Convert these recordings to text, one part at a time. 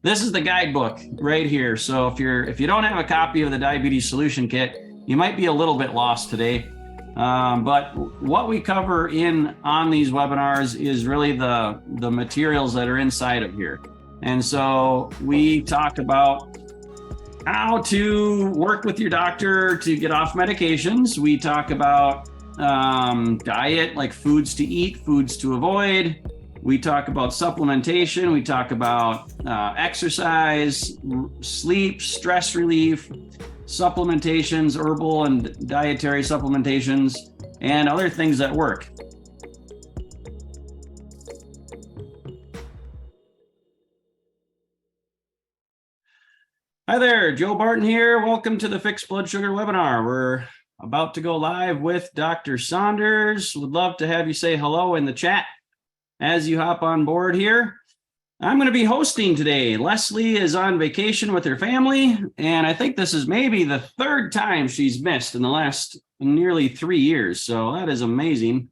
this is the guidebook right here. So if you don't have a copy of the Diabetes Solution Kit, you might be a little bit lost today. But what we cover on these webinars is really the materials that are inside of here. And so we talk about how to work with your doctor to get off medications. We talk about diet, like foods to eat, foods to avoid. We talk about supplementation. We talk about exercise, sleep, stress relief, supplementations, herbal and dietary supplementations, and other things that work. Hi there, Joe Barton here. Welcome to the Fixed Blood Sugar webinar. We're about to go live with Dr. Saunders. Would love to have you say hello in the chat as you hop on board here. I'm going to be hosting today. Leslie is on vacation with her family, and I think this is maybe the third time she's missed in the last nearly 3 years. So that is amazing.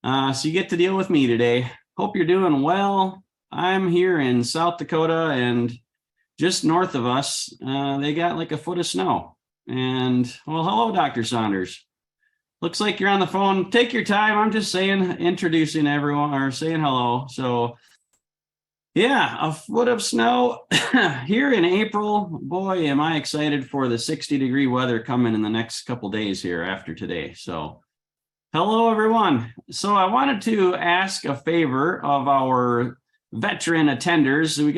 So you get to deal with me today. Hope you're doing well. I'm here in South Dakota, and just north of us, they got like a foot of snow. And well, hello, Dr. Saunders. Looks like you're on the phone. Take your time. I'm just introducing everyone or saying hello. So yeah, a foot of snow here in April. Boy, am I excited for the 60-degree weather coming in the next couple days here after today. So hello, everyone. So I wanted to ask a favor of our veteran attenders. We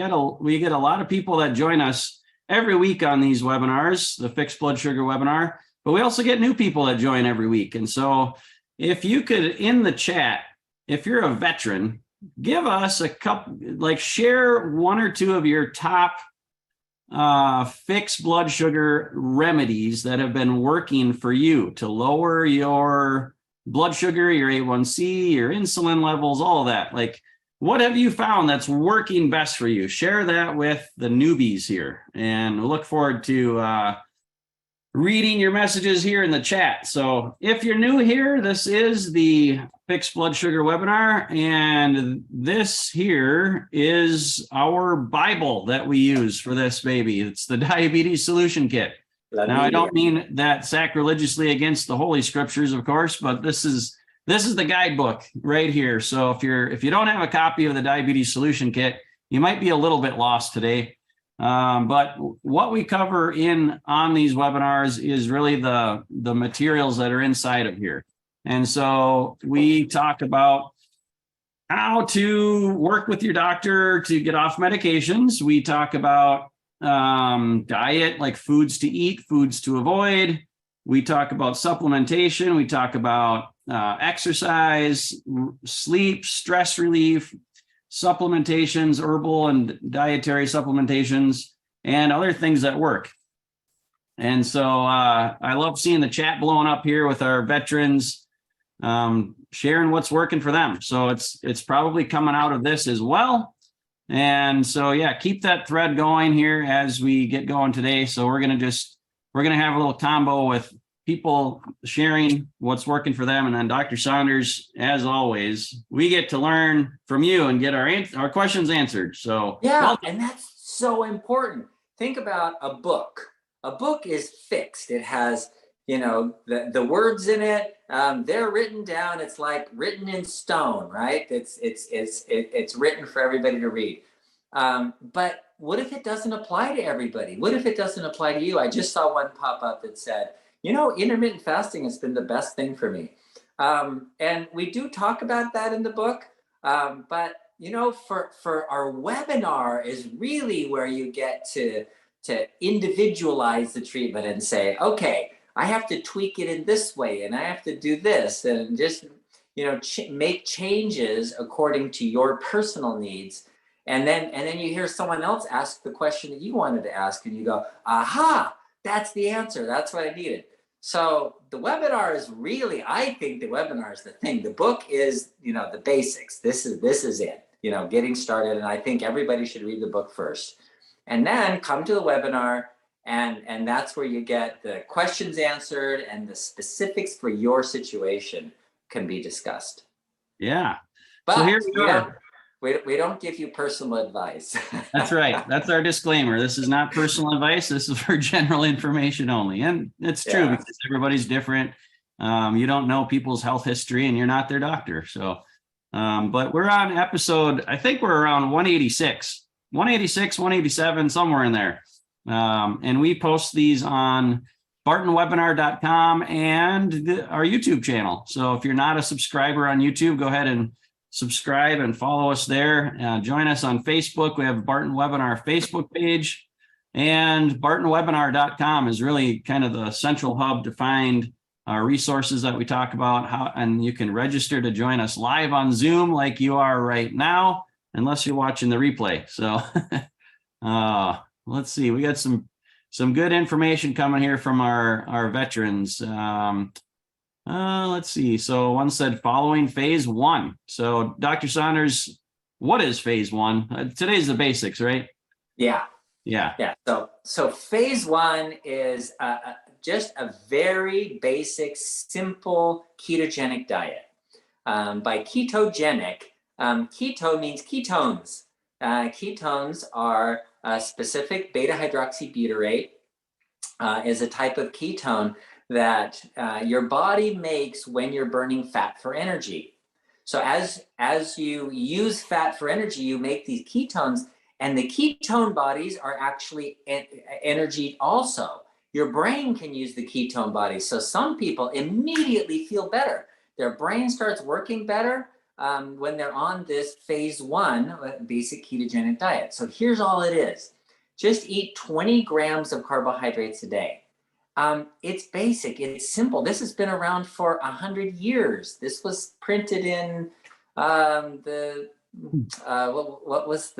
get a lot of people that join us every week on these webinars, the Fixed Blood Sugar webinar, but we also get new people that join every week. And so if you could, in the chat, if you're a veteran, give us a couple, like share one or two of your top fixed blood sugar remedies that have been working for you to lower your blood sugar, your A1C, your insulin levels, all of that. Like, what have you found that's working best for you? Share that with the newbies here, and we look forward to reading your messages here in the chat. So if you're new here, this is the Fixed Blood Sugar webinar, and this here is our Bible that we use for this baby. It's the Diabetes Solution Kit. Now, I don't mean that sacrilegiously against the Holy Scriptures, of course, but this is the guidebook right here. So if you don't have a copy of the Diabetes Solution Kit, you might be a little bit lost today. But what we cover on these webinars is really the materials that are inside of here. And so we talk about how to work with your doctor to get off medications. We talk about diet, like foods to eat, foods to avoid. We talk about supplementation. We talk about exercise, sleep, stress relief, supplementations, herbal and dietary supplementations, and other things that work. And so I love seeing the chat blowing up here with our veterans, sharing what's working for them. So it's probably coming out of this as well. And so, yeah, keep that thread going here as we get going today. So we're going to have a little combo with people sharing what's working for them. And then Dr. Saunders, as always, we get to learn from you and get our questions answered. So yeah, welcome. And that's so important. Think about a book. A book is fixed. It has, the words in it. They're written down. It's like written in stone, right? It's written for everybody to read. But what if it doesn't apply to everybody? What if it doesn't apply to you? I just saw one pop up that said, intermittent fasting has been the best thing for me. And we do talk about that in the book. But, for our webinar is really where you get to individualize the treatment and say, okay, I have to tweak it in this way, and I have to do this, and just, make changes according to your personal needs. And then you hear someone else ask the question that you wanted to ask, and you go, aha, that's the answer. That's what I needed. So the webinar is really, I think the webinar is the thing. The book is, the basics. This is it, getting started. And I think everybody should read the book first and then come to the webinar. And that's where you get the questions answered and the specifics for your situation can be discussed. Yeah. But so here we are. we don't give you personal advice. That's right. That's our disclaimer. This is not personal advice. This is for general information only. And it's true Yeah. because everybody's different. You don't know people's health history and you're not their doctor. So, but we're on episode, I think we're around 186, 187, somewhere in there. And we post these on bartonwebinar.com and our YouTube channel. So if you're not a subscriber on YouTube, go ahead and subscribe and follow us there. Join us on Facebook. We have Barton Webinar Facebook page, and bartonwebinar.com is really kind of the central hub to find our resources that we talk about, and you can register to join us live on Zoom like you are right now, unless you're watching the replay. So let's see, we got some good information coming here from our veterans. Let's see. So one said following phase 1. So Dr. Saunders, what is phase 1? Today's the basics, right? Yeah. Yeah. Yeah. So phase 1 is just a very basic, simple ketogenic diet. By ketogenic, keto means ketones. Ketones are a specific beta hydroxybutyrate, is a type of ketone that your body makes when you're burning fat for energy. So as you use fat for energy, you make these ketones, and the ketone bodies are actually energy also. Your brain can use the ketone bodies. So some people immediately feel better. Their brain starts working better when they're on this phase 1 basic ketogenic diet. So here's all it is. Just eat 20 grams of carbohydrates a day. It's basic, it's simple. This has been around for 100 years. This was printed in what was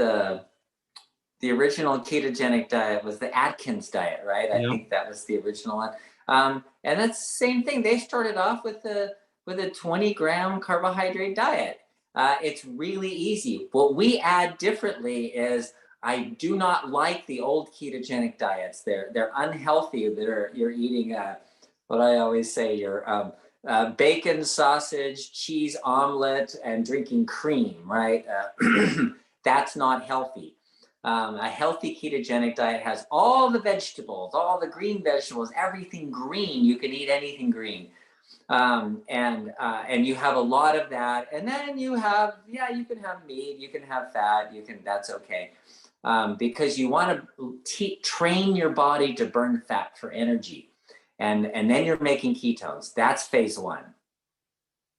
the original ketogenic diet was the Atkins diet, right? I think that was the original one. And that's the same thing. They started off with a 20-gram carbohydrate diet. It's really easy. What we add differently is I do not like the old ketogenic diets. They're unhealthy. You're eating what I always say, your bacon, sausage, cheese omelet, and drinking cream, right? That's not healthy. A healthy ketogenic diet has all the vegetables, all the green vegetables, everything green. You can eat anything green. And you have a lot of that. And then you have, you can have meat, you can have fat, that's okay. Because you want to train your body to burn fat for energy. And then you're making ketones. That's phase 1.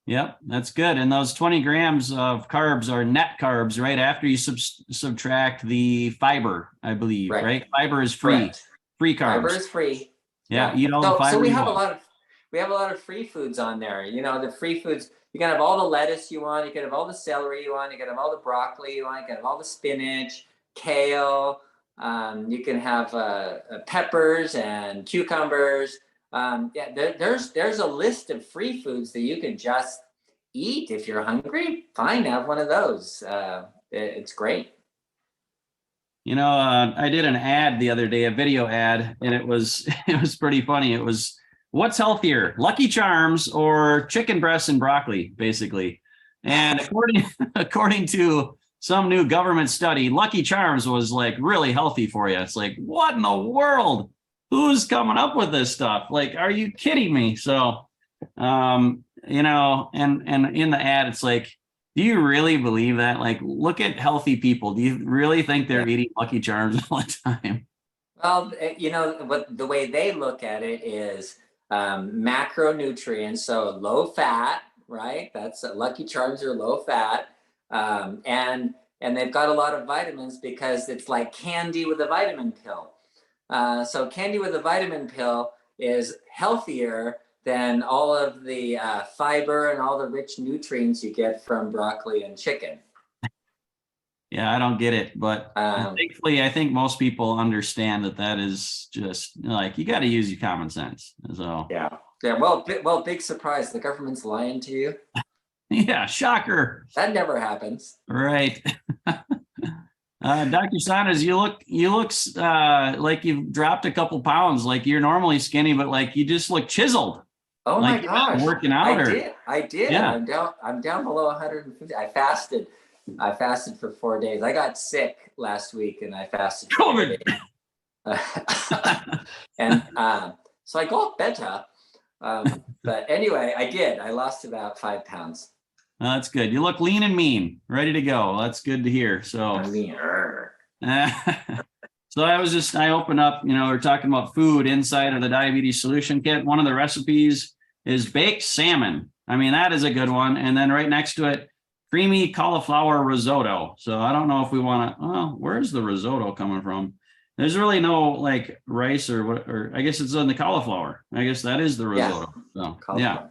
Yep, that's good. And those 20 grams of carbs are net carbs, right? After you subtract the fiber, I believe, right? Fiber is free. Correct. Free carbs. Fiber is free. Yeah, eat all the fiber. So we have a lot of free foods on there. You know, the free foods, you can have all the lettuce you want, you can have all the celery you want, you can have all the broccoli you want, you can have all the spinach, kale, you can have peppers and cucumbers. There's a list of free foods that you can just eat. If you're hungry, fine, have one of those. It's great. You know, I did an ad the other day, a video ad, and it was pretty funny. It was, what's healthier, Lucky Charms or chicken breasts and broccoli, basically. And according to some new government study, Lucky Charms was like really healthy for you. It's like, what in the world? Who's coming up with this stuff? Like, are you kidding me? So, you know, and in the ad, it's like, do you really believe that? Like, look at healthy people. Do you really think they're eating Lucky Charms all the time? Well, you know, what the way they look at it is macronutrients, so low fat, right? That's Lucky Charms are low fat, and they've got a lot of vitamins because it's like candy with a vitamin pill. So candy with a vitamin pill is healthier than all of the fiber and all the rich nutrients you get from broccoli and chicken. Yeah, I don't get it, but thankfully, I think most people understand that is just like, you got to use your common sense. So yeah. Well, big surprise. The government's lying to you. Yeah, shocker. That never happens. Right. Dr. Saunders, you look like you've dropped a couple pounds. Like, you're normally skinny, but like you just look chiseled. Oh like my gosh. Working out. I did. Yeah. I'm down below 150. I fasted I fasted for 4 days. I got sick last week and I fasted for 4 days. And so I got better. But anyway, I did. I lost about 5 pounds. That's good. You look lean and mean, ready to go. That's good to hear. So, I mean, so I opened up, we're talking about food inside of the diabetes solution kit. One of the recipes is baked salmon. I mean, that is a good one. And then right next to it, creamy cauliflower risotto. So I don't know if we want to, where's the risotto coming from? There's really no like rice or what, or I guess it's on the cauliflower. I guess that is the risotto. So yeah,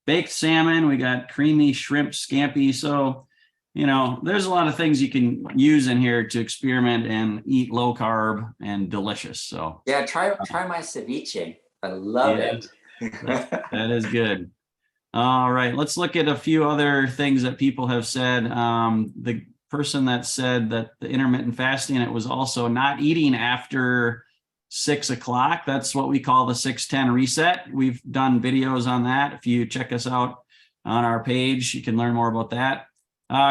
baked salmon. We got creamy shrimp scampi. So, there's a lot of things you can use in here to experiment and eat low carb and delicious. So yeah, try my ceviche. I love it. That is good. All right, let's look at a few other things that people have said. The person that said that the intermittent fasting, it was also not eating after 6 o'clock. That's what we call the 6:10 reset. We've done videos on that. If you check us out on our page, you can learn more about that.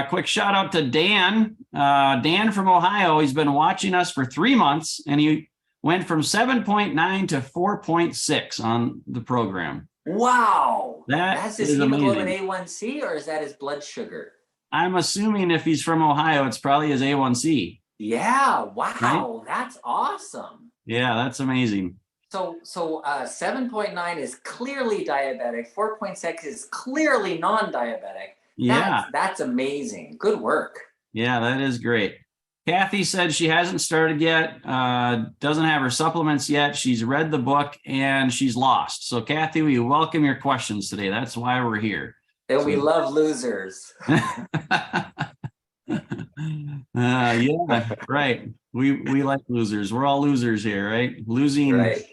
Quick shout out to Dan. Dan from Ohio. He's been watching us for 3 months and he went from 7.9 to 4.6 on the program. Wow. That's his hemoglobin amazing. A1C, or is that his blood sugar? I'm assuming if he's from Ohio, it's probably his A1C. Yeah. Wow. Right? That's awesome. Yeah, that's amazing. So 7.9 is clearly diabetic. 4.6 is clearly non-diabetic. Yeah. That's amazing. Good work. Yeah, that is great. Kathy said she hasn't started yet, doesn't have her supplements yet. She's read the book and she's lost. So Kathy, we welcome your questions today. That's why we're here. And we love losers. Yeah, right. We like losers. We're all losers here, right? Losing. Right.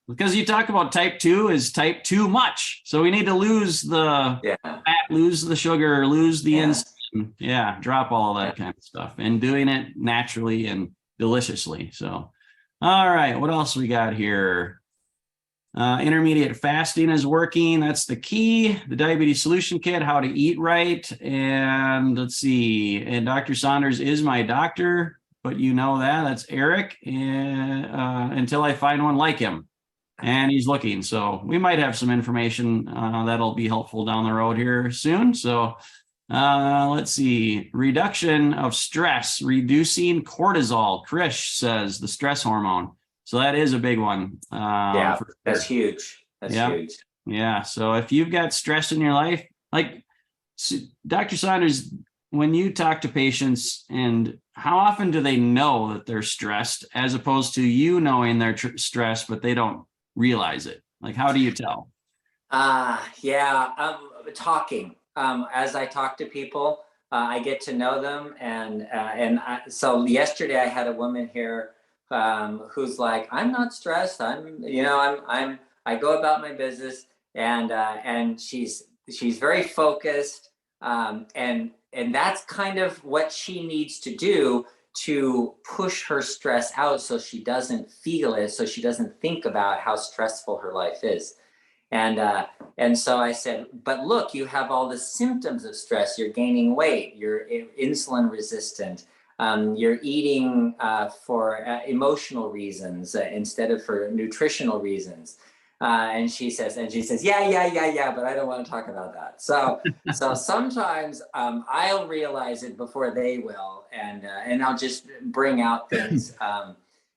Because you talk about type 2 is type too much. So we need to lose the fat, lose the sugar, lose the insulin. Yeah, drop all that kind of stuff and doing it naturally and deliciously. So, all right, what else we got here? Intermediate fasting is working. That's the key. The diabetes solution kit, how to eat right. And let's see. And Dr. Saunders is my doctor, but that's Eric. And until I find one like him. And he's looking. So we might have some information that'll be helpful down the road here soon. So let's see. Reduction of stress, reducing cortisol. Krish says the stress hormone. So that is a big one. That's huge. That's huge. Yeah. So if you've got stress in your life, like Dr. Saunders, when you talk to patients, and how often do they know that they're stressed as opposed to you knowing they're stressed, but they don't realize it? Like, how do you tell? Talking. As I talk to people, I get to know them. So yesterday I had a woman here who's like, I'm not stressed. I go about my business, and she's very focused. And that's kind of what she needs to do to push her stress out so she doesn't feel it, so she doesn't think about how stressful her life is. And so I said, but look, you have all the symptoms of stress. You're gaining weight, you're insulin resistant, you're eating for emotional reasons instead of for nutritional reasons. And she says, yeah, but I don't want to talk about that. So sometimes I'll realize it before they will, and I'll just bring out things.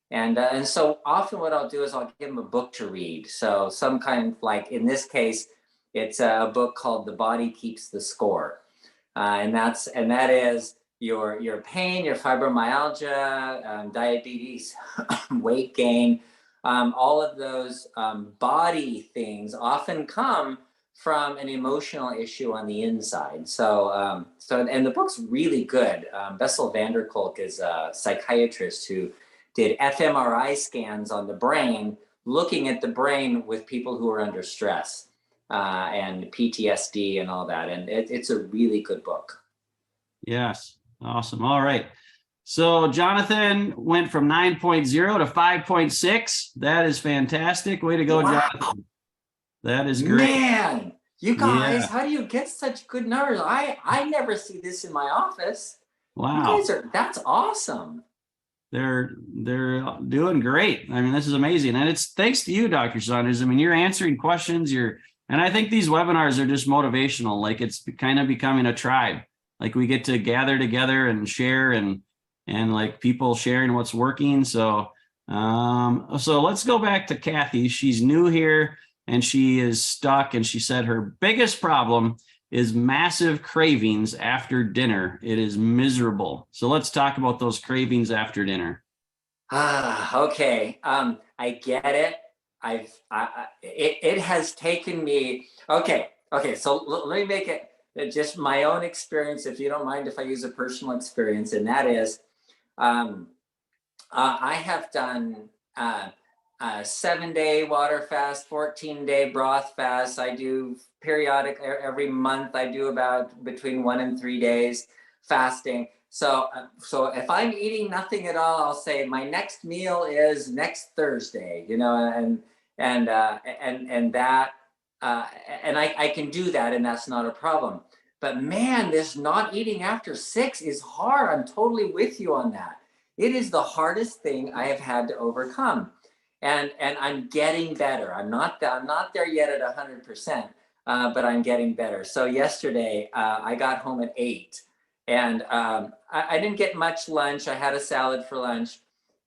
And so often what I'll do is I'll give them a book to read. So some kind of, like in this case, it's a book called The Body Keeps the Score. And that is your pain, your fibromyalgia, diabetes, weight gain, all of those body things often come from an emotional issue on the inside. So and the book's really good. Bessel van der Kolk is a psychiatrist who did fMRI scans on the brain, looking at the brain with people who are under stress and PTSD and all that. And it's a really good book. Yes. Awesome. All right. So Jonathan went from 9.0 to 5.6. That is fantastic. Way to go, wow. Jonathan. That is great. Man, you guys, how do you get such good numbers? I never see this in my office. Wow. That's awesome. They're doing great. I mean, this is amazing. And it's thanks to you, Dr. Saunders. I mean, you're answering questions, and I think these webinars are just motivational. Like it's kind of becoming a tribe. Like we get to gather together and share and like people sharing what's working. So so let's go back to Kathy. She's new here and she is stuck. And she said her biggest problem is massive cravings after dinner. It is miserable. So let's talk about those cravings after dinner. Okay. I get it. It has taken me. Okay. So let me make it just my own experience, if you don't mind if I use a personal experience, and that is, I have done a 7-day water fast, 14-day broth fast. I do periodic every month. I do about between 1 and 3 days fasting. So if I'm eating nothing at all, I'll say my next meal is next Thursday, and that, and I can do that, and that's not a problem. But man, this not eating after 6 is hard. I'm totally with you on that. It is the hardest thing I have had to overcome. And I'm getting better. I'm not there yet at 100%, but I'm getting better. So yesterday I got home at 8, and I didn't get much lunch. I had a salad for lunch,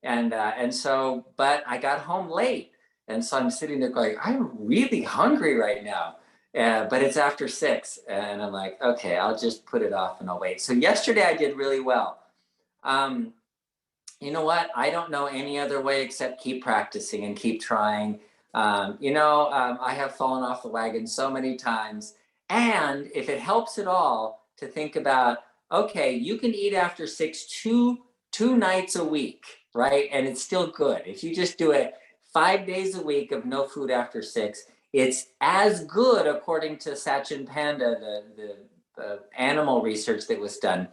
and so, but I got home late, and so I'm sitting there going, I'm really hungry right now. But it's after 6, and I'm like, okay, I'll just put it off and I'll wait. So yesterday I did really well. You know what? I don't know any other way except keep practicing and keep trying. I have fallen off the wagon so many times. And if it helps at all to think about, okay, you can eat after 6 two nights a week, right? And it's still good. If you just do it 5 days a week of no food after 6, it's as good, according to Sachin Panda, the animal research that was done,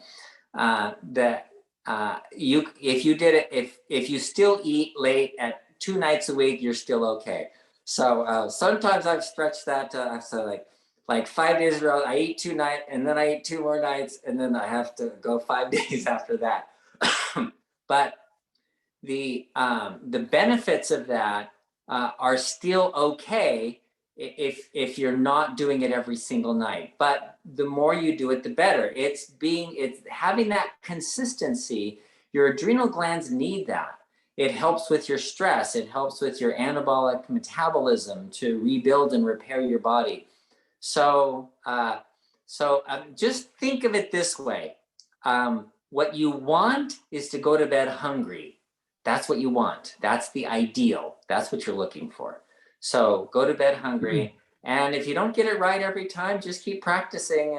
if you did it, if you still eat late at 2 nights a week, you're still okay. So sometimes I've stretched that to, so like 5 days in a row, I eat 2 nights, and then I eat 2 more nights, and then I have to go 5 days after that. But the benefits of that are still okay if you're not doing it every single night. But the more you do it, the better. It's having that consistency. Your adrenal glands need that. It helps with your stress. It helps with your anabolic metabolism to rebuild and repair your body. So just think of it this way. What you want is to go to bed hungry. That's what you want. That's the ideal. That's what you're looking for. So go to bed hungry. And if you don't get it right every time, just keep practicing.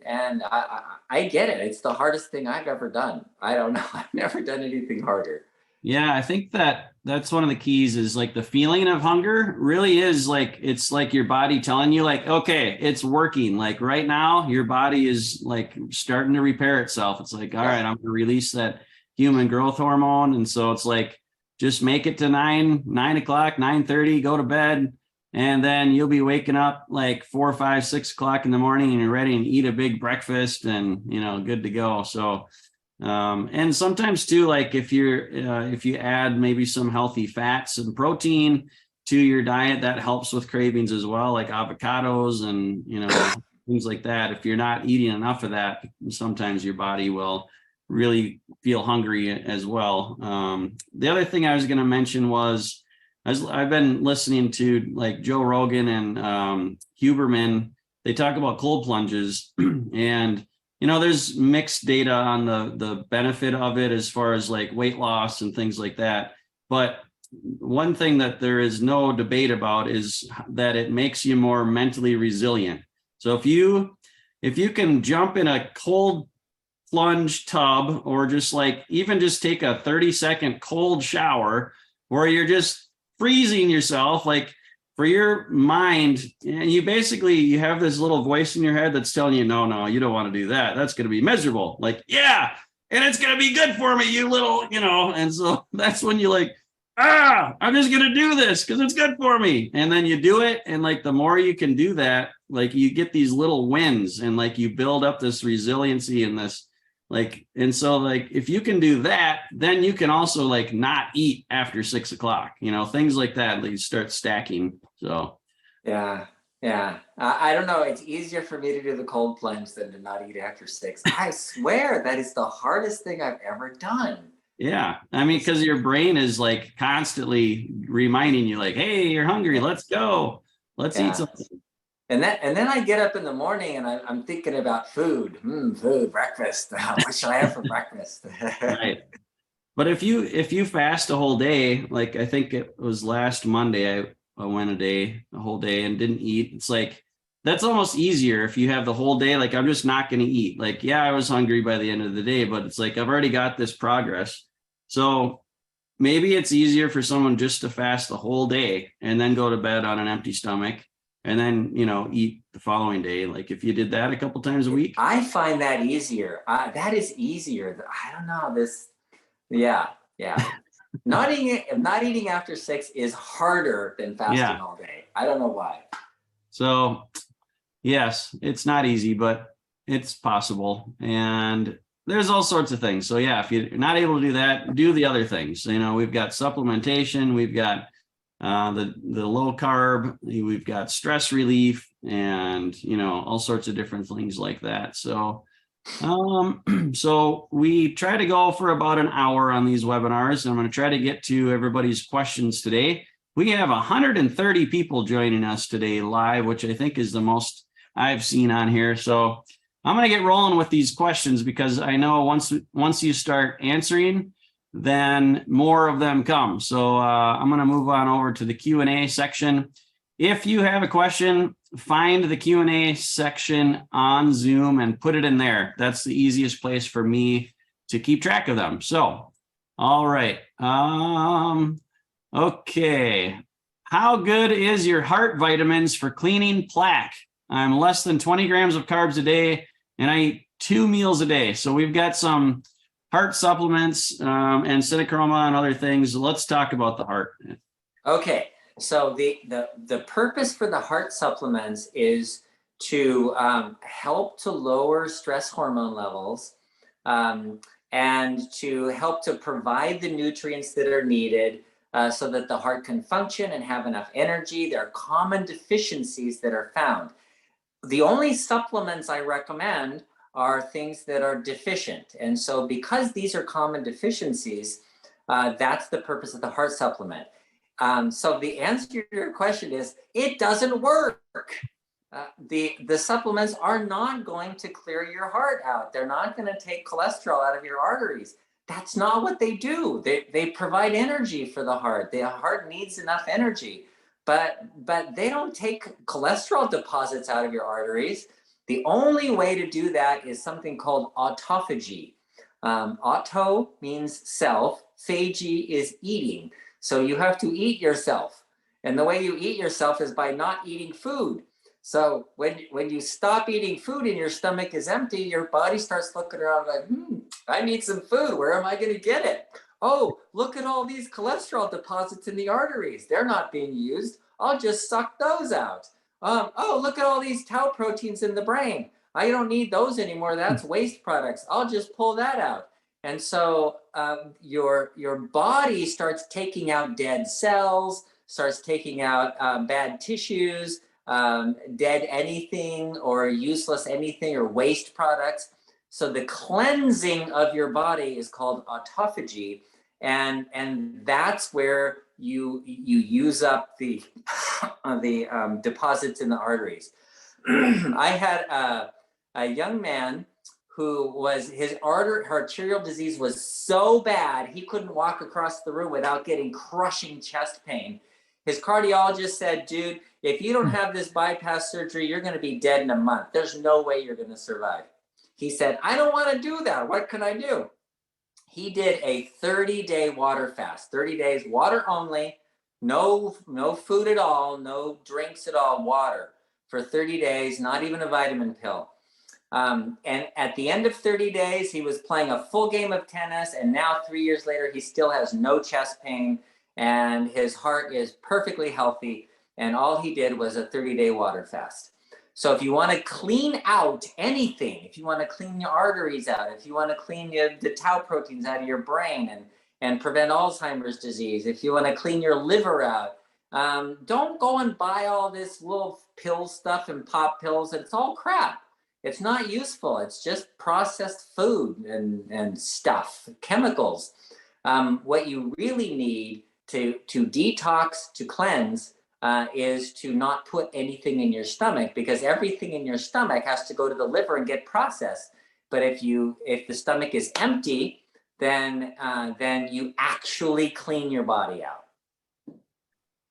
And I get it. It's the hardest thing I've ever done. I don't know. I've never done anything harder. Yeah, I think that's one of the keys is like the feeling of hunger really is like, it's like your body telling you like, okay, it's working. Like right now, your body is like starting to repair itself. It's like, all right, I'm going to release that human growth hormone. And so it's like, just make it to 9 o'clock, 9:30, go to bed. And then you'll be waking up like 4, 5, 6 o'clock in the morning and you're ready and eat a big breakfast and, good to go. So, and sometimes too, like if you add maybe some healthy fats and protein to your diet, that helps with cravings as well, like avocados and, things like that. If you're not eating enough of that, sometimes your body will really feel hungry as well. The other thing I was going to mention was I've been listening to like Joe Rogan and Huberman. They talk about cold plunges and, there's mixed data on the benefit of it as far as like weight loss and things like that. But one thing that there is no debate about is that it makes you more mentally resilient. So if you can jump in a cold plunge tub or just like even just take a 30-second cold shower where you're just freezing yourself, like for your mind, and you have this little voice in your head that's telling you, no, you don't want to do that. That's going to be miserable. Like, yeah, and it's going to be good for me, you little, and so that's when you're like, I'm just going to do this because it's good for me. And then you do it. And like, the more you can do that, like you get these little wins and like you build up this resiliency and Like, and so like, if you can do that, then you can also like not eat after 6 o'clock, things like that, like you start stacking. So. Yeah. Yeah. I don't know. It's easier for me to do the cold plunge than to not eat after 6. I swear that is the hardest thing I've ever done. Yeah. I mean, because your brain is like constantly reminding you like, hey, you're hungry. Let's go. Let's eat Yeah. something. And then I get up in the morning and I'm thinking about food. Food, breakfast. What should I have for breakfast? Right. But if you fast a whole day, like I think it was last Monday, I went a whole day and didn't eat. It's like that's almost easier if you have the whole day. Like I'm just not going to eat. Like, yeah, I was hungry by the end of the day, but it's like I've already got this progress. So maybe it's easier for someone just to fast the whole day and then go to bed on an empty stomach and then, eat the following day. Like if you did that a couple times a week. I find that easier. That is easier. I don't know this. Yeah. Not eating after 6 is harder than fasting Yeah. all day. I don't know why. So yes, it's not easy, but it's possible. And there's all sorts of things. So yeah, if you're not able to do that, do the other things. We've got supplementation, we've got the low carb, we've got stress relief, and all sorts of different things like that. So so we try to go for about an hour on these webinars. I'm going to try to get to everybody's questions today. We have 130 people joining us today live, which I think is the most I've seen on here. So I'm going to get rolling with these questions because I know once you start answering, then more of them come. So I'm going to move on over to the Q&A section. If you have a question, find the Q&A section on Zoom and put it in there. That's the easiest place for me to keep track of them. So, all right. Okay. How good is your heart vitamins for cleaning plaque? I'm less than 20 grams of carbs a day and I eat 2 meals a day. So we've got some heart supplements and synochroma and other things. Let's talk about the heart. Okay. So the purpose for the heart supplements is to help to lower stress hormone levels and to help to provide the nutrients that are needed so that the heart can function and have enough energy. There are common deficiencies that are found. The only supplements I recommend are things that are deficient. And so because these are common deficiencies, that's the purpose of the heart supplement. So the answer to your question is it doesn't work. The supplements are not going to clear your heart out. They're not going to take cholesterol out of your arteries. That's not what they do. They provide energy for the heart. The heart needs enough energy, but they don't take cholesterol deposits out of your arteries. The only way to do that is something called autophagy. Auto means self. Phagy is eating. So you have to eat yourself. And the way you eat yourself is by not eating food. So when you stop eating food and your stomach is empty, your body starts looking around like, I need some food. Where am I going to get it? Oh, look at all these cholesterol deposits in the arteries. They're not being used. I'll just suck those out. Oh, look at all these tau proteins in the brain. I don't need those anymore. That's waste products. I'll just pull that out. And so your body starts taking out dead cells, starts taking out bad tissues, dead anything or useless anything or waste products. So the cleansing of your body is called autophagy, and that's where you use up the deposits in the arteries. I had a young man who was his arterial disease was so bad he couldn't walk across the room without getting crushing chest pain. His cardiologist said, dude, if you don't have this bypass surgery, you're going to be dead in a month. There's no way you're going to survive. He said, I don't want to do that. What can I do? He did a 30-day water fast, 30 days, water only, no food at all, no drinks at all, water for 30 days, not even a vitamin pill. And at the end of 30 days, he was playing a full game of tennis. And now 3 years later, he still has no chest pain and his heart is perfectly healthy. And all he did was a 30-day water fast. So if you want to clean out anything, if you want to clean your arteries out, if you want to clean the tau proteins out of your brain and prevent Alzheimer's disease, if you want to clean your liver out, don't go and buy all this little pill stuff and pop pills. It's all crap. It's not useful. It's just processed food and stuff, chemicals. What you really need to detox, to cleanse, is to not put anything in your stomach, because everything in your stomach has to go to the liver and get processed. But if the stomach is empty, then you actually clean your body out.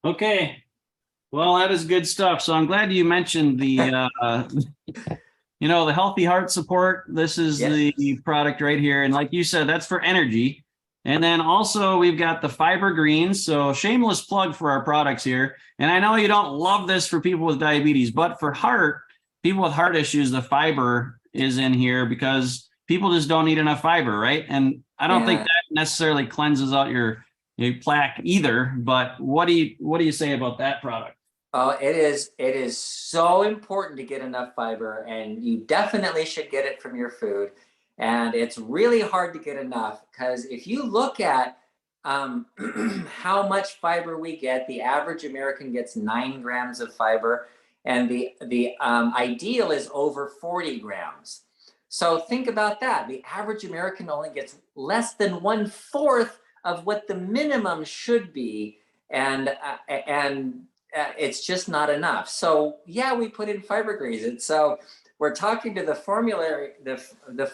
Okay. Well, that is good stuff. So I'm glad you mentioned the, the healthy heart support. This is the product right here. And like you said, that's for energy. And then also we've got the fiber greens. So shameless plug for our products here. And I know you don't love this for people with diabetes, but for people with heart issues, the fiber is in here because people just don't eat enough fiber, right? And I don't think that necessarily cleanses out your plaque either. But what do you say about that product? Oh, it is so important to get enough fiber, and you definitely should get it from your food. And it's really hard to get enough, because if you look at how much fiber we get, the average American gets 9 grams of fiber, and the ideal is over 40 grams. So think about that. The average American only gets less than 1/4 of what the minimum should be, and it's just not enough. So yeah, we put in fiber greens, and so we're talking to the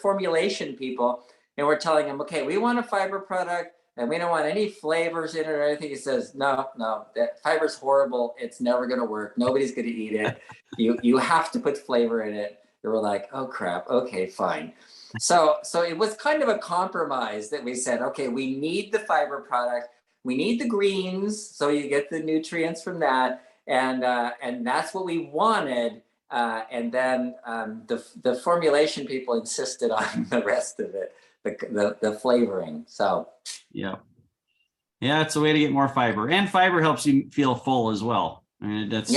formulation people, and we're telling them, okay, we want a fiber product, and we don't want any flavors in it or anything. He says, no, that fiber's horrible. It's never going to work. Nobody's going to eat it. You have to put flavor in it. And we're like, oh crap. Okay, fine. So it was kind of a compromise that we said, okay, we need the fiber product. We need the greens, so you get the nutrients from that, and that's what we wanted. And then the formulation people insisted on the rest of it, the flavoring. So yeah, it's a way to get more fiber, and fiber helps you feel full as well. I mean, that's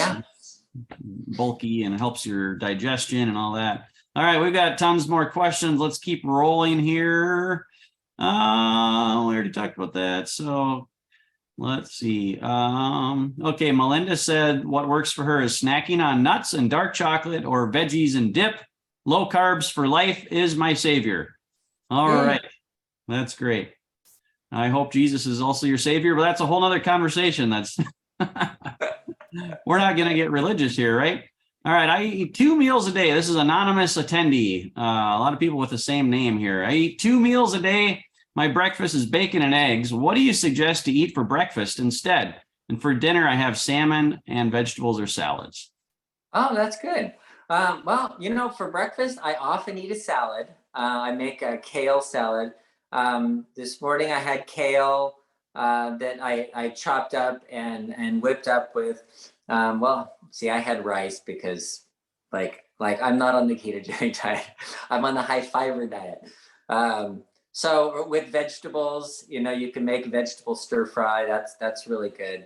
bulky and it helps your digestion and all that. All right, we've got tons more questions. Let's keep rolling here. We already talked about that, so let's see. Okay, Melinda said what works for her is snacking on nuts and dark chocolate or veggies and dip. Low carbs for life is my savior. All right, that's great. I hope Jesus is also your savior, but that's a whole nother conversation. That's we're not going to get religious here, right? All right, I eat 2 meals a day. This is anonymous attendee. A lot of people with the same name here. I eat 2 meals a day. My breakfast is bacon and eggs. What do you suggest to eat for breakfast instead? And for dinner, I have salmon and vegetables or salads. Oh, that's good. Well, for breakfast, I often eat a salad. I make a kale salad. This morning I had kale that I chopped up and whipped up with, I had rice because like I'm not on the ketogenic diet. I'm on the high fiber diet. So with vegetables, you can make vegetable stir fry. That's really good.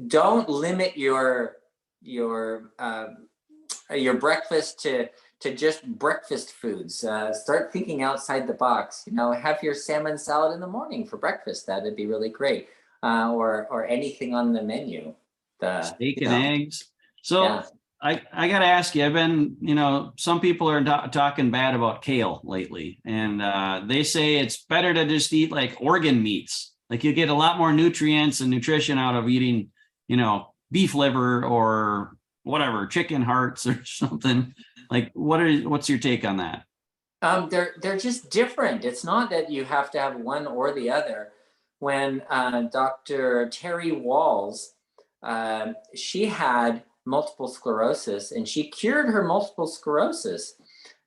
Don't limit your breakfast to just breakfast foods. Start thinking outside the box. Have your salmon salad in the morning for breakfast. That'd be really great. Or anything on the menu. Steak and eggs. So. Yeah. I got to ask you, I've been, some people are talking bad about kale lately, and they say it's better to just eat like organ meats. Like you get a lot more nutrients and nutrition out of eating, beef liver or whatever, chicken hearts or something. Like what's your take on that? They're just different. It's not that you have to have one or the other. When Dr. Terry Walls, she had multiple sclerosis, and she cured her multiple sclerosis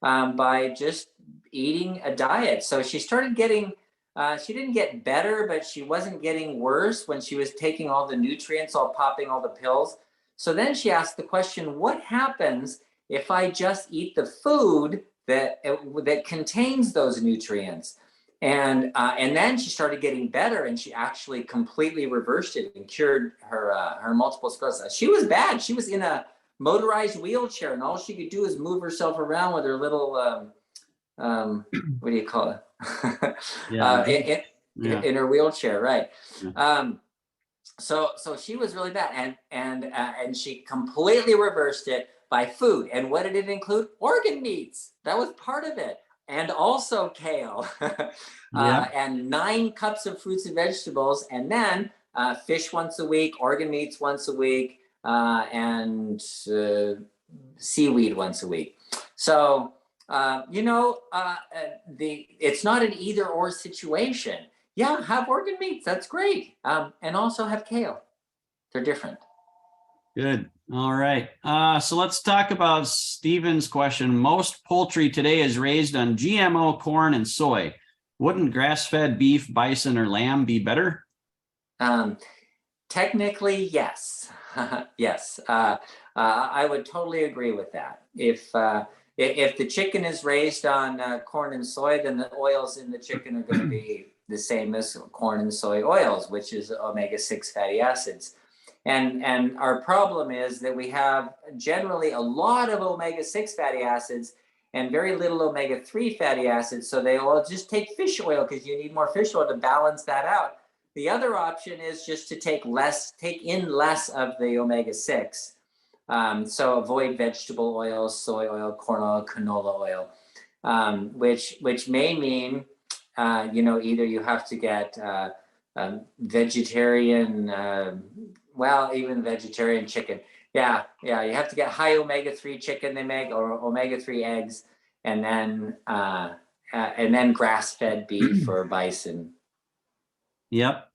by just eating a diet. So she started getting, she didn't get better, but she wasn't getting worse when she was taking all the nutrients, popping all the pills. So then she asked the question, what happens if I just eat the food that contains those nutrients? And then she started getting better, and she actually completely reversed it and cured her multiple sclerosis. She was bad. She was in a motorized wheelchair, and all she could do is move herself around with her little what do you call it? Yeah. In her wheelchair, right? Yeah. So she was really bad, and she completely reversed it by food. And what did it include? Organ meats. That was part of it, and also kale, Yeah. and 9 cups of fruits and vegetables, and then fish once a week, organ meats once a week, and seaweed once a week. So it's not an either or situation. Yeah, have organ meats. That's great. And also have kale. They're different. Good. All right. So let's talk about Steven's question. Most poultry today is raised on GMO corn and soy. Wouldn't grass-fed beef, bison, or lamb be better? Technically, yes. Yes. I would totally agree with that. If the chicken is raised on corn and soy, then the oils in the chicken are going to be the same as corn and soy oils, which is omega-6 fatty acids. And our problem is that we have generally a lot of omega-6 fatty acids and very little omega-3 fatty acids. So they all just take fish oil because you need more fish oil to balance that out. The other option is just to take in less of the omega-6. So avoid vegetable oils, soy oil, corn oil, canola oil, which may mean, either you have to get vegetarian, even vegetarian chicken. Yeah, you have to get high omega-3 chicken they make, or omega-3 eggs, and then grass-fed beef or bison. Yep.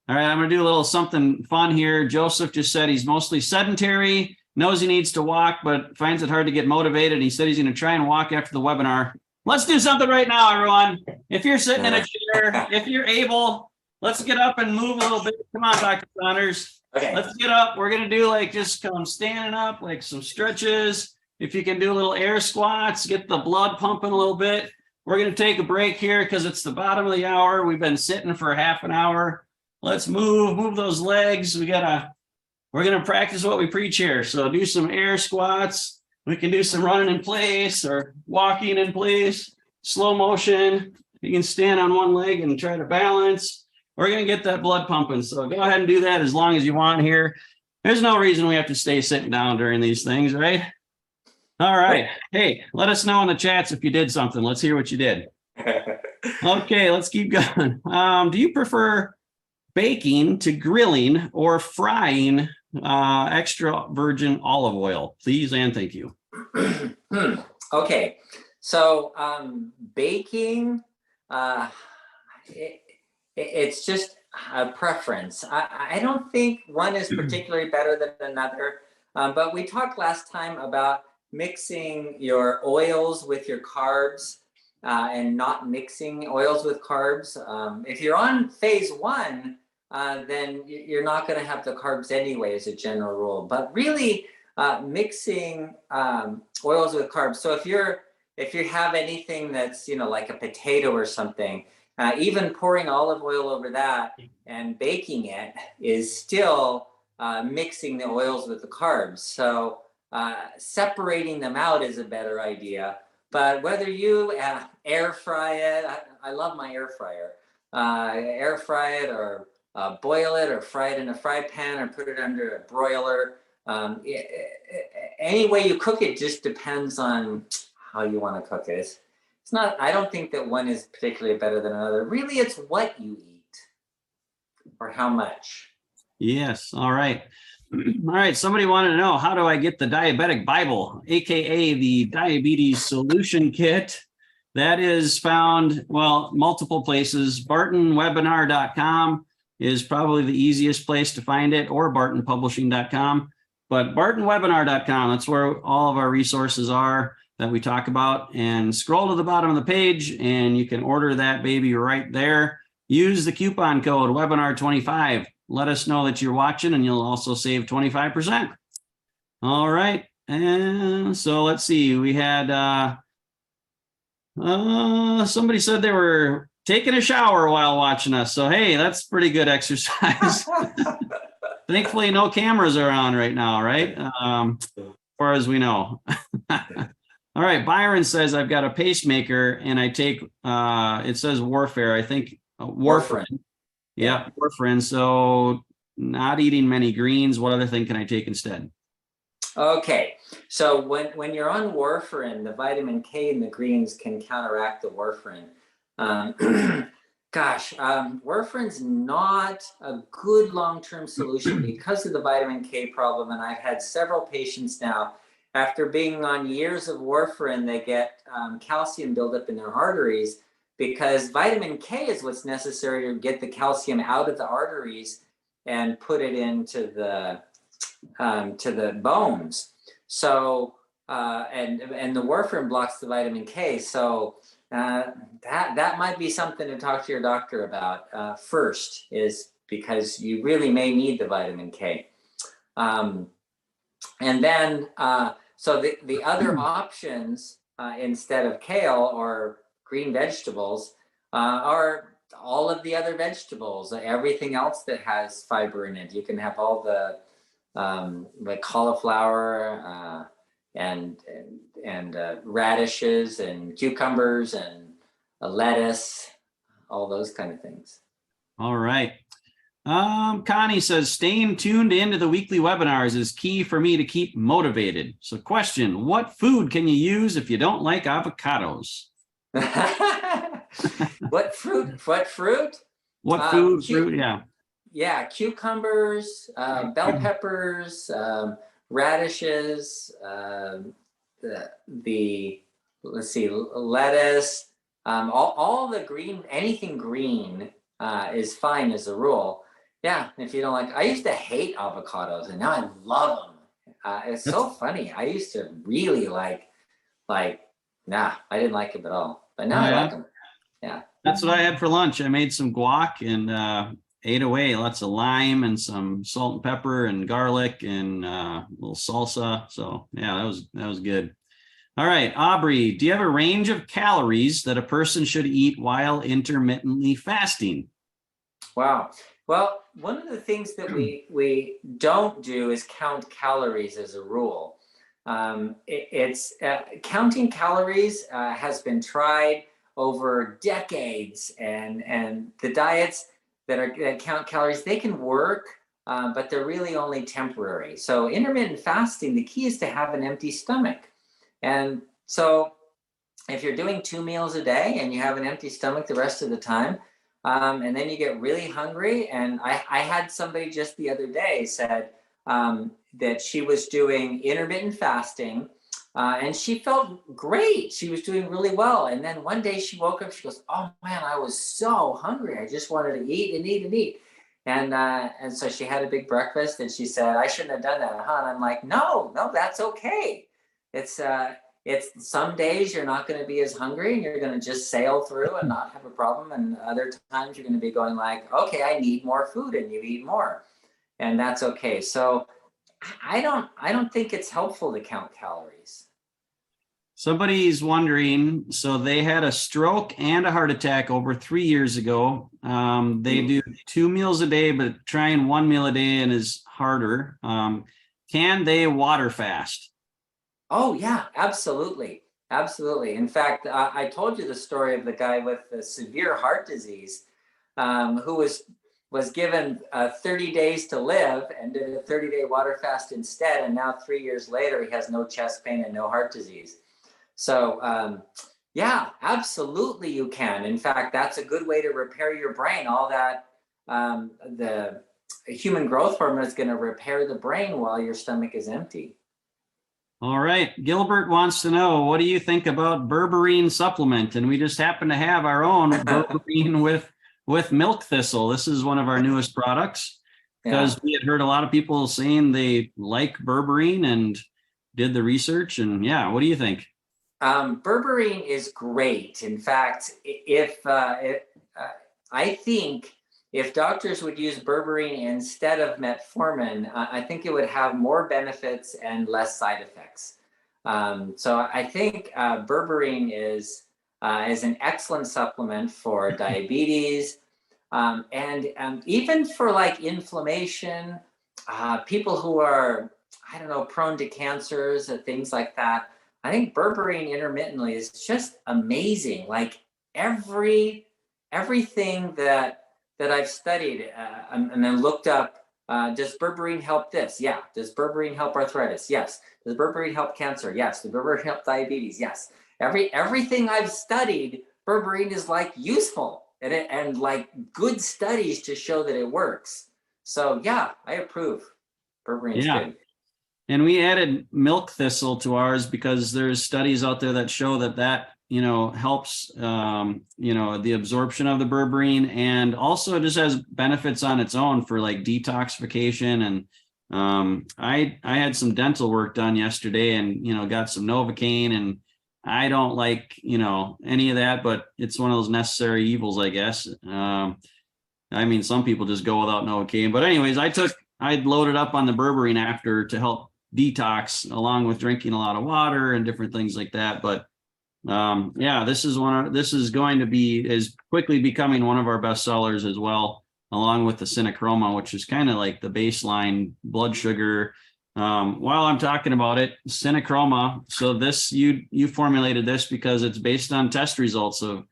All right, I'm going to do a little something fun here. Joseph just said he's mostly sedentary, knows he needs to walk, but finds it hard to get motivated. He said he's going to try and walk after the webinar. Let's do something right now, everyone. If you're sitting in a chair, if you're able, let's get up and move a little bit. Come on, Dr. Saunders. Okay. Let's get up. We're going to do just come standing up, like some stretches. If you can do a little air squats, get the blood pumping a little bit. We're going to take a break here because it's the bottom of the hour. We've been sitting for half an hour. Let's move those legs. We're going to practice what we preach here. So do some air squats. We can do some running in place or walking in place, slow motion. You can stand on one leg and try to balance. We're going to get that blood pumping. So go ahead and do that as long as you want here. There's no reason we have to stay sitting down during these things, right? All right. Hey, let us know in the chats if you did something. Let's hear what you did. Okay, let's keep going. Do you prefer baking to grilling or frying extra virgin olive oil? Please and thank you. Okay, so baking, it's just a preference. I don't think one is particularly better than another, but we talked last time about mixing your oils with your carbs and not mixing oils with carbs. If you're on phase 1, then you're not going to have the carbs anyway as a general rule, but really mixing oils with carbs. So if you have anything that's like a potato or something, even pouring olive oil over that and baking it is still mixing the oils with the carbs. So separating them out is a better idea. But whether you air fry it, I love my air fryer, air fry it or boil it or fry it in a fry pan or put it under a broiler. Any way you cook it just depends on how you want to cook it. It's not, I don't think that one is particularly better than another. Really, it's what you eat or how much. Yes. All right. All right. Somebody wanted to know, how do I get the diabetic Bible, AKA the diabetes solution kit? That is found, multiple places. BartonWebinar.com is probably the easiest place to find it, or BartonPublishing.com. But BartonWebinar.com, that's where all of our resources are that we talk about. And scroll to the bottom of the page and you can order that baby right there. Use the coupon code webinar25. Let us know that you're watching and you'll also save 25%. All right. And so let's see, we had somebody said they were taking a shower while watching us. So, hey, that's pretty good exercise. Thankfully, no cameras are on right now, right? As far as we know. All right. Byron says, I've got a pacemaker and I take, it says warfare. I think warfarin. Yeah, warfarin. So not eating many greens. What other thing can I take instead? Okay, so when you're on warfarin, the vitamin K in the greens can counteract the warfarin. Warfarin's not a good long-term solution because of the vitamin K problem, and I've had several patients now, after being on years of warfarin, they get calcium buildup in their arteries because vitamin K is what's necessary to get the calcium out of the arteries and put it into the to the bones. So and the warfarin blocks the vitamin K. So that might be something to talk to your doctor about first, is because you really may need the vitamin K. And then so the other options instead of kale or green vegetables are all of the other vegetables, everything else that has fiber in it. You can have all the like cauliflower and radishes and cucumbers and lettuce, all those kind of things. All right. Connie says, staying tuned into the weekly webinars is key for me to keep motivated. So question, what food can you use if you don't like avocados? What fruit? What fruit? What food? Fruit? Yeah. Yeah, cucumbers, bell peppers, radishes, let's see, lettuce, all the green, anything green is fine as a rule. Yeah, if you don't like, I used to hate avocados and now I love them. It's so funny. I used to really nah, I didn't like them at all, but now I like them. Yeah. That's what I had for lunch. I made some guac and ate away, lots of lime and some salt and pepper and garlic and a little salsa. So yeah, that was good. All right, Aubrey, do you have a range of calories that a person should eat while intermittently fasting? Wow. Well, one of the things that we don't do is count calories as a rule. It's counting calories has been tried over decades, and the diets that count calories, they can work, but they're really only temporary. So intermittent fasting, the key is to have an empty stomach. And so if you're doing 2 meals a day and you have an empty stomach the rest of the time, and then you get really hungry, and I had somebody just the other day said that she was doing intermittent fasting, and she felt great. She was doing really well. And then one day she woke up, she goes, oh man, I was so hungry. I just wanted to eat and eat and eat. And so she had a big breakfast and she said, I shouldn't have done that, huh? And I'm like, no, that's okay. It's some days you're not going to be as hungry and you're going to just sail through and not have a problem. And other times you're going to be going like, okay, I need more food, and you eat more. And that's okay. So I don't think it's helpful to count calories. Somebody's wondering, so they had a stroke and a heart attack over 3 years ago. They do 2 meals a day, but trying 1 meal a day and is harder. Can they water fast? Oh yeah, absolutely. Absolutely. In fact, I told you the story of the guy with the severe heart disease who was given 30 days to live and did a 30-day water fast instead. And now 3 years later, he has no chest pain and no heart disease. So yeah, absolutely you can. In fact, that's a good way to repair your brain. All that, the human growth hormone is going to repair the brain while your stomach is empty. All right. Gilbert wants to know, what do you think about berberine supplement? And we just happen to have our own berberine with milk thistle. This is one of our newest products because we had heard a lot of people saying they like berberine and did the research. And yeah, what do you think? Berberine is great. In fact, I think if doctors would use berberine instead of metformin, I think it would have more benefits and less side effects. So I think berberine is is an excellent supplement for diabetes, and even for like inflammation, people who are, I don't know, prone to cancers and things like that. I think berberine intermittently is just amazing. Like everything that I've studied and then looked up. Does berberine help this? Yeah. Does berberine help arthritis? Yes. Does berberine help cancer? Yes. Does berberine help diabetes? Yes. Everything I've studied, berberine is like useful and like good studies to show that it works. So yeah, I approve. Berberine's Yeah. good. And we added milk thistle to ours because there's studies out there that show that helps the absorption of the berberine, and also just has benefits on its own for like detoxification. And I had some dental work done yesterday, and got some Novocaine, and I don't like any of that, but it's one of those necessary evils, I guess. I mean, some people just go without Novocaine, but anyways, I'd loaded up on the berberine after to help detox, along with drinking a lot of water and different things like that. But yeah, this is going to be is quickly becoming one of our best sellers as well, along with the Synachroma, which is kind of like the baseline blood sugar. While I'm talking about it, Synachroma. So this you formulated this because it's based on test results of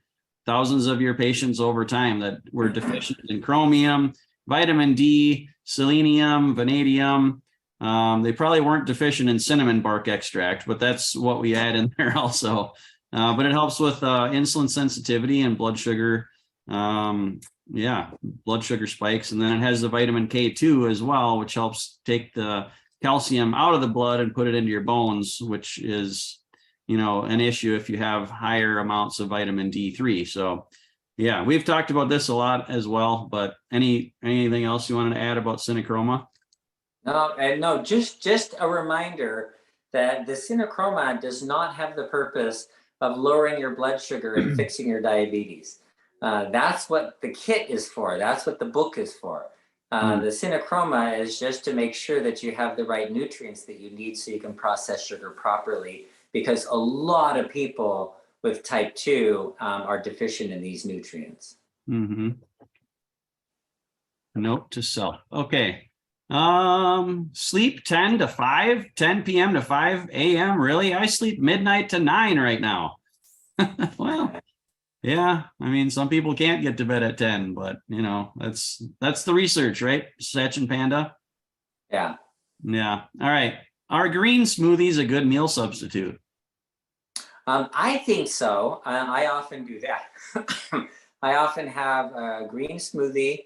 thousands of your patients over time that were deficient in chromium, vitamin D, selenium, vanadium. They probably weren't deficient in cinnamon bark extract, but that's what we add in there also. But it helps with insulin sensitivity and blood sugar. Blood sugar spikes. And then it has the vitamin K2 as well, which helps take the calcium out of the blood and put it into your bones, which is, an issue if you have higher amounts of vitamin D3. So yeah, we've talked about this a lot as well, but anything else you wanted to add about Synachroma? No, just a reminder that the Synachroma does not have the purpose of lowering your blood sugar and fixing your diabetes. That's what the kit is for. That's what the book is for. The Synachroma is just to make sure that you have the right nutrients that you need so you can process sugar properly, because a lot of people with type 2 are deficient in these nutrients. Mm-hmm. Note to self. Okay. Sleep 10 p.m. to 5 a.m. Really? I sleep midnight to 9 right now. Well, yeah. I mean, some people can't get to bed at 10, but that's the research, right? Sachin Panda. Yeah. Yeah. All right. Are green smoothies a good meal substitute? I think so. I often do that. I often have a green smoothie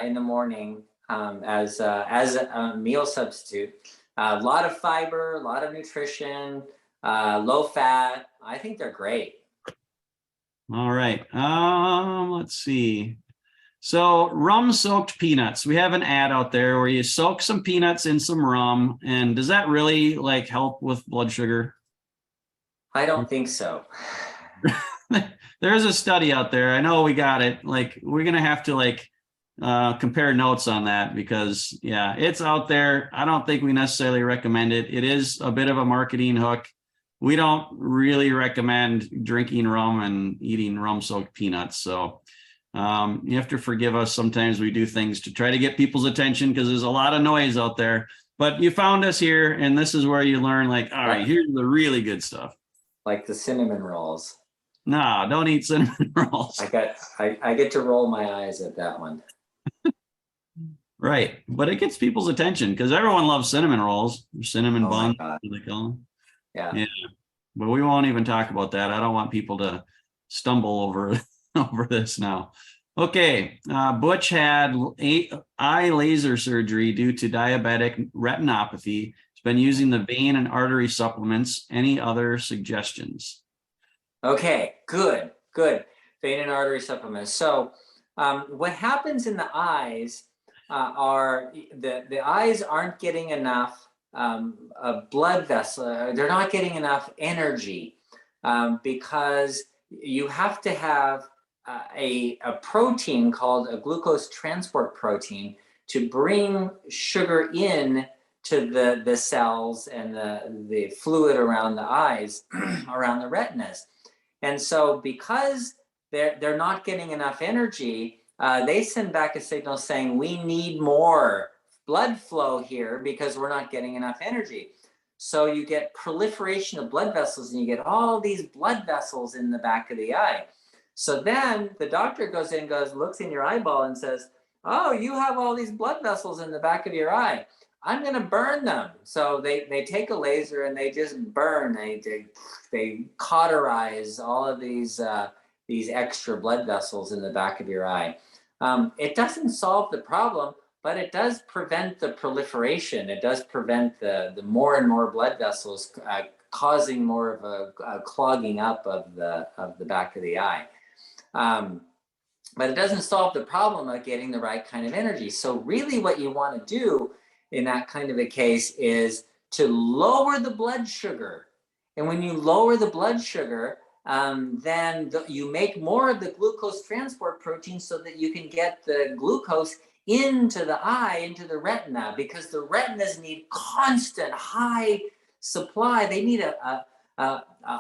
in the morning as a meal substitute. A lot of fiber, a lot of nutrition, low fat. I think they're great. All right. Let's see. So rum soaked peanuts. We have an ad out there where you soak some peanuts in some rum. And does that really like help with blood sugar? I don't think so. There's a study out there. I know we got it. Like, we're going to have to compare notes on that because yeah, it's out there. I don't think we necessarily recommend it. It is a bit of a marketing hook. We don't really recommend drinking rum and eating rum soaked peanuts. So you have to forgive us. Sometimes we do things to try to get people's attention because there's a lot of noise out there, but you found us here and this is where you learn like, all right, here's the really good stuff. Like the cinnamon rolls. No, don't eat cinnamon rolls. I get to roll my eyes at that one. Right. But it gets people's attention because everyone loves cinnamon rolls, cinnamon buns, they call them. Yeah. But we won't even talk about that. I don't want people to stumble over this now. Okay. Butch had eye laser surgery due to diabetic retinopathy. He's been using the vein and artery supplements. Any other suggestions? Okay, good. Vein and artery supplements. So what happens in the eyes are the eyes aren't getting enough blood vessel. They're not getting enough energy because you have to have a protein called a glucose transport protein to bring sugar in to the cells and the fluid around the eyes, around the retinas. And so because they're not getting enough energy, they send back a signal saying we need more blood flow here because we're not getting enough energy. So you get proliferation of blood vessels, and you get all these blood vessels in the back of the eye. So then the doctor goes in, looks in your eyeball and says, oh, you have all these blood vessels in the back of your eye. I'm going to burn them. So they take a laser and they just burn. They cauterize all of these extra blood vessels in the back of your eye. It doesn't solve the problem, but it does prevent the proliferation. It does prevent the more and more blood vessels causing more of a clogging up of the back of the eye. But it doesn't solve the problem of getting the right kind of energy. So really what you want to do in that kind of a case is to lower the blood sugar. And when you lower the blood sugar, then you make more of the glucose transport protein so that you can get the glucose into the eye, into the retina, because the retinas need constant high supply. They need a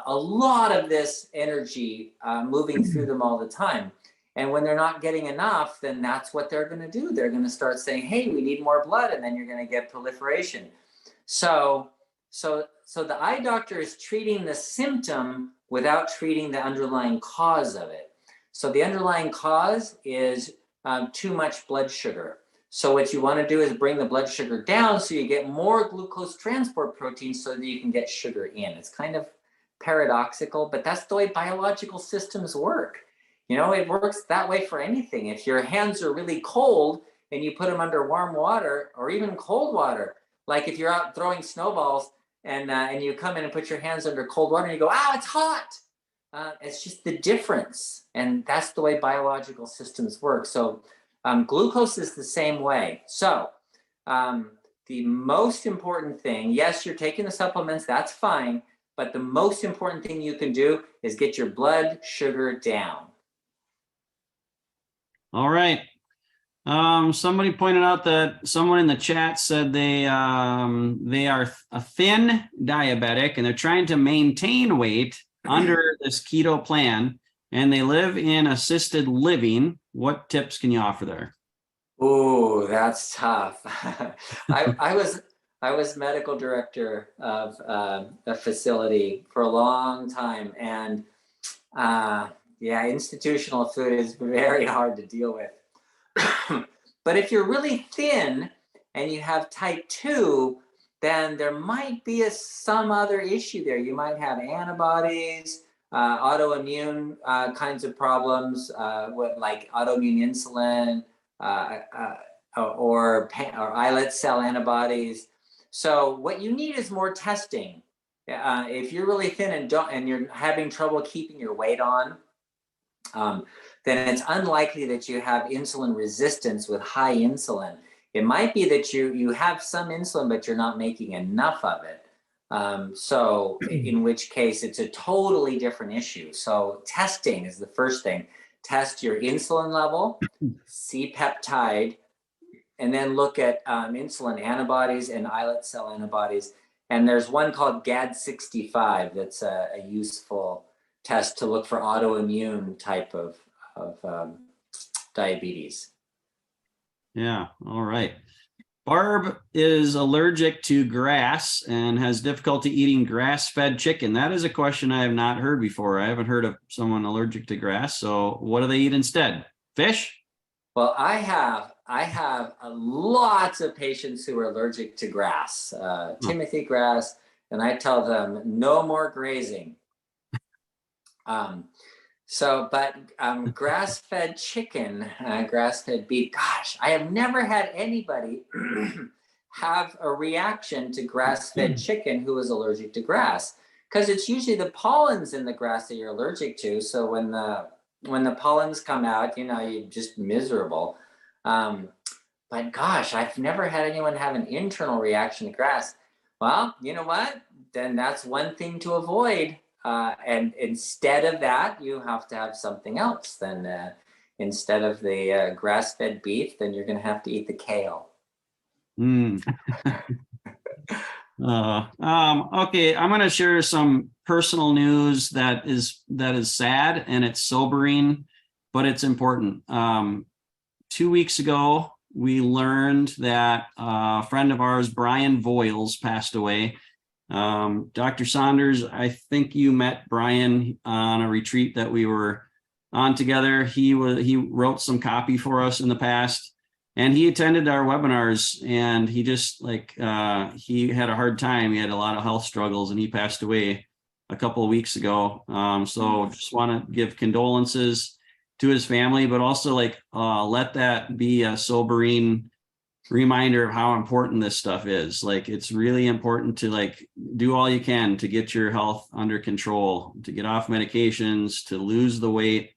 lot of this energy moving through them all the time. And when they're not getting enough, then that's what they're going to do. They're going to start saying, hey, we need more blood. And then you're going to get proliferation. So the eye doctor is treating the symptom without treating the underlying cause of it. So the underlying cause is too much blood sugar. So what you want to do is bring the blood sugar down so you get more glucose transport protein so that you can get sugar in. It's kind of paradoxical, but that's the way biological systems work. You know, it works that way for anything. If your hands are really cold and you put them under warm water or even cold water, like if you're out throwing snowballs and you come in and put your hands under cold water and you go, it's hot. It's just the difference. And that's the way biological systems work. So glucose is the same way. So the most important thing, yes, you're taking the supplements, that's fine. But the most important thing you can do is get your blood sugar down. All right. Somebody pointed out that someone in the chat said they are a thin diabetic and they're trying to maintain weight under this keto plan, and they live in assisted living. What tips can you offer there? Oh, that's tough. I was medical director of a facility for a long time, and institutional food is very hard to deal with. But if you're really thin and you have type 2, then there might be some other issue there. You might have antibodies, autoimmune kinds of problems with like autoimmune insulin or islet cell antibodies. So what you need is more testing. If you're really thin and you're having trouble keeping your weight on, then it's unlikely that you have insulin resistance with high insulin. It might be that you have some insulin, but you're not making enough of it. So in which case it's a totally different issue. So testing is the first thing. Test your insulin level, C-peptide, and then look at insulin antibodies and islet cell antibodies. And there's one called GAD65 that's a useful test to look for autoimmune type of diabetes. Yeah. All right. Barb is allergic to grass and has difficulty eating grass-fed chicken. That is a question I have not heard before. I haven't heard of someone allergic to grass. So what do they eat instead? Fish? Well, I have lots of patients who are allergic to grass, Timothy grass, and I tell them no more grazing. But grass-fed chicken, grass-fed beef, gosh, I have never had anybody have a reaction to grass-fed chicken who is allergic to grass, because it's usually the pollens in the grass that you're allergic to. So when the pollens come out, you're just miserable. But gosh, I've never had anyone have an internal reaction to grass. Well, you know what? Then that's one thing to avoid. And instead of that, you have to have something else. Then instead of the grass-fed beef, then you're going to have to eat the kale. Okay, I'm going to share some personal news that is sad, and it's sobering, but it's important. 2 weeks ago, we learned that a friend of ours, Brian Voiles, passed away. Dr. Saunders, I think you met Brian on a retreat that we were on together. He wrote some copy for us in the past, and he attended our webinars, and he just he had a hard time. He had a lot of health struggles, and he passed away a couple of weeks ago. So just want to give condolences to his family, but also let that be a sobering reminder of how important this stuff is. Like, it's really important to do all you can to get your health under control, to get off medications, to lose the weight,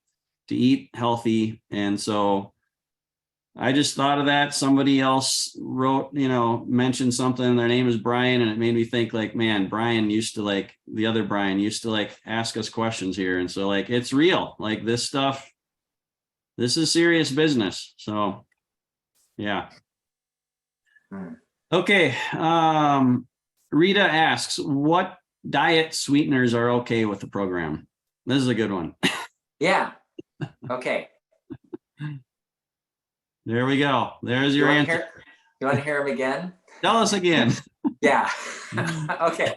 to eat healthy. And so I just thought of that. Somebody else wrote, mentioned something. Their name is Brian, and it made me think, man, Brian used to the other Brian used to ask us questions here. And so it's real. This stuff, this is serious business. So yeah. Okay. Rita asks, what diet sweeteners are okay with the program? This is a good one. Yeah. Okay. There we go. There's your answer. You want to hear them again? Tell us again. Yeah. Okay.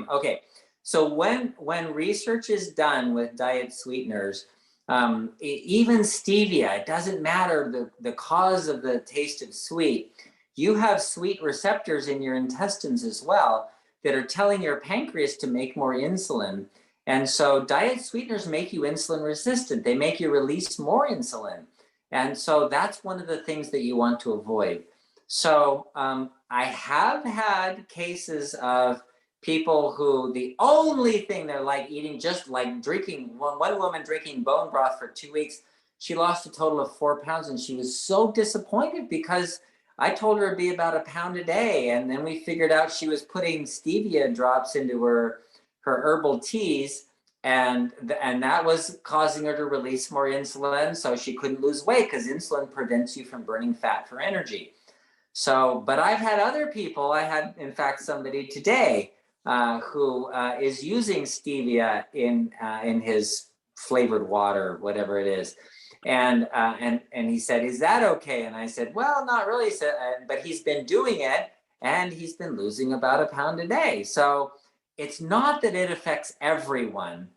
Okay. So when research is done with diet sweeteners, even stevia, it doesn't matter the cause of the taste of sweet. You have sweet receptors in your intestines as well that are telling your pancreas to make more insulin. And so diet sweeteners make you insulin resistant. They make you release more insulin. And so that's one of the things that you want to avoid. So I have had cases of people who the only thing they're eating, just drinking, one woman drinking bone broth for 2 weeks, she lost a total of 4 pounds, and she was so disappointed because I told her it'd be about a pound a day. And then we figured out she was putting stevia drops into her herbal teas, and that was causing her to release more insulin, so she couldn't lose weight because insulin prevents you from burning fat for energy. So, but I've had other people. I had, in fact, somebody today who is using stevia in his flavored water, whatever it is, and he said, "Is that okay?" And I said, "Well, not really." He said, but he's been doing it, and he's been losing about a pound a day. So it's not that it affects everyone.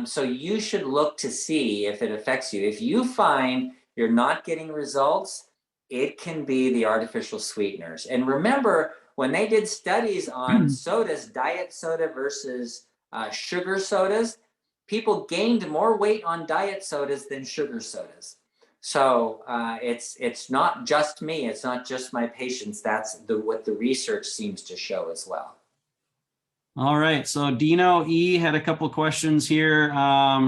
So you should look to see if it affects you. If you find you're not getting results, it can be the artificial sweeteners. And remember, when they did studies on sodas, diet soda versus sugar sodas, people gained more weight on diet sodas than sugar sodas. So it's not just me. It's not just my patients. That's what the research seems to show as well. All right. So Dino E had a couple of questions here.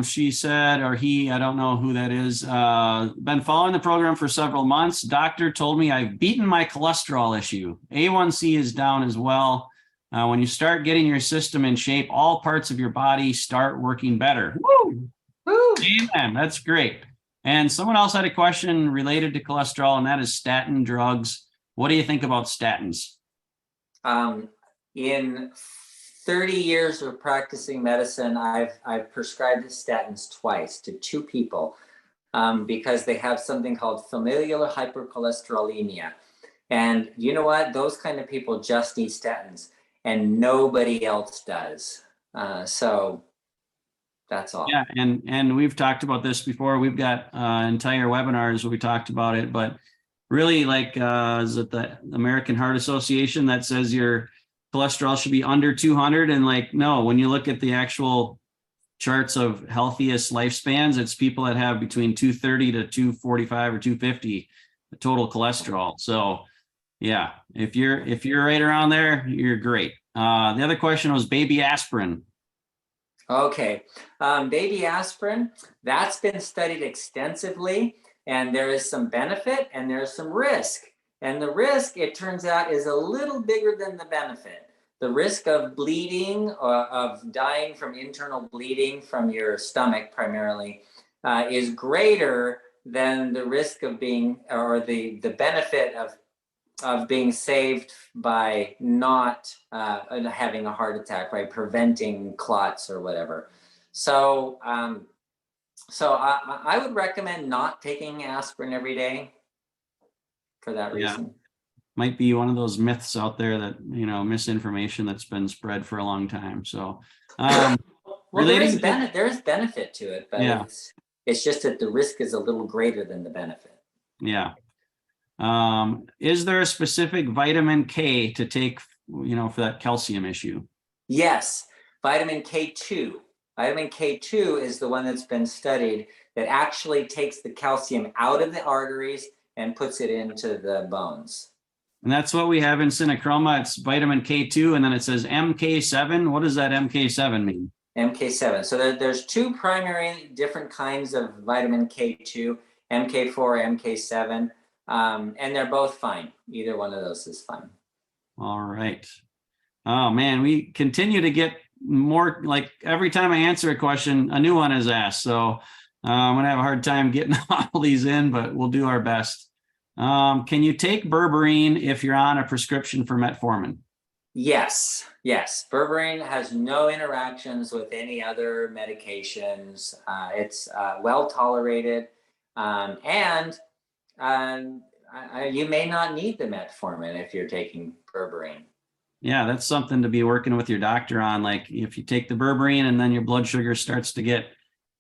She said, or he, I don't know who that is, been following the program for several months. Doctor told me I've beaten my cholesterol issue. A1C is down as well. When you start getting your system in shape, all parts of your body start working better. Woo! Woo! Amen. That's great. And someone else had a question related to cholesterol, and that is statin drugs. What do you think about statins? In 30 years of practicing medicine, I've prescribed statins twice to 2 people because they have something called familial hypercholesterolemia. And you know what? Those kind of people just need statins, and nobody else does. So that's all. Yeah, and we've talked about this before. We've got entire webinars where we talked about it, but really, is it the American Heart Association that says your cholesterol should be under 200? And no, when you look at the actual charts of healthiest lifespans, it's people that have between 230 to 245 or 250 total cholesterol. So yeah, if you're right around there, you're great. The other question was baby aspirin. Okay, baby aspirin, that's been studied extensively, and there is some benefit and there's some risk. And the risk, it turns out, is a little bigger than the benefit. The risk of bleeding, of dying from internal bleeding from your stomach primarily, is greater than the risk of being, or the benefit of being saved by not having a heart attack, by preventing clots or whatever. So, I would recommend not taking aspirin every day for that reason. Might be one of those myths out there that, misinformation that's been spread for a long time. So, well, there is benefit to it, but yeah, it's just that the risk is a little greater than the benefit. yeah. Is there a specific vitamin K to take, for that calcium issue? Yes, vitamin K2. Vitamin K2 is the one that's been studied that actually takes the calcium out of the arteries and puts it into the bones. And that's what we have in Synachroma. It's vitamin K2, and then it says MK7. What does that MK7 mean? MK7. So there's two primary different kinds of vitamin K2, MK4, MK7, and they're both fine. Either one of those is fine. All right. Oh man, we continue to get more, like every time I answer a question, a new one is asked. So I'm gonna have a hard time getting all these in, but we'll do our best. Can you take berberine if you're on a prescription for metformin? Yes. Berberine has no interactions with any other medications. It's well tolerated, and you may not need the metformin if you're taking berberine. Yeah, that's something to be working with your doctor on. Like if you take the berberine and then your blood sugar starts to get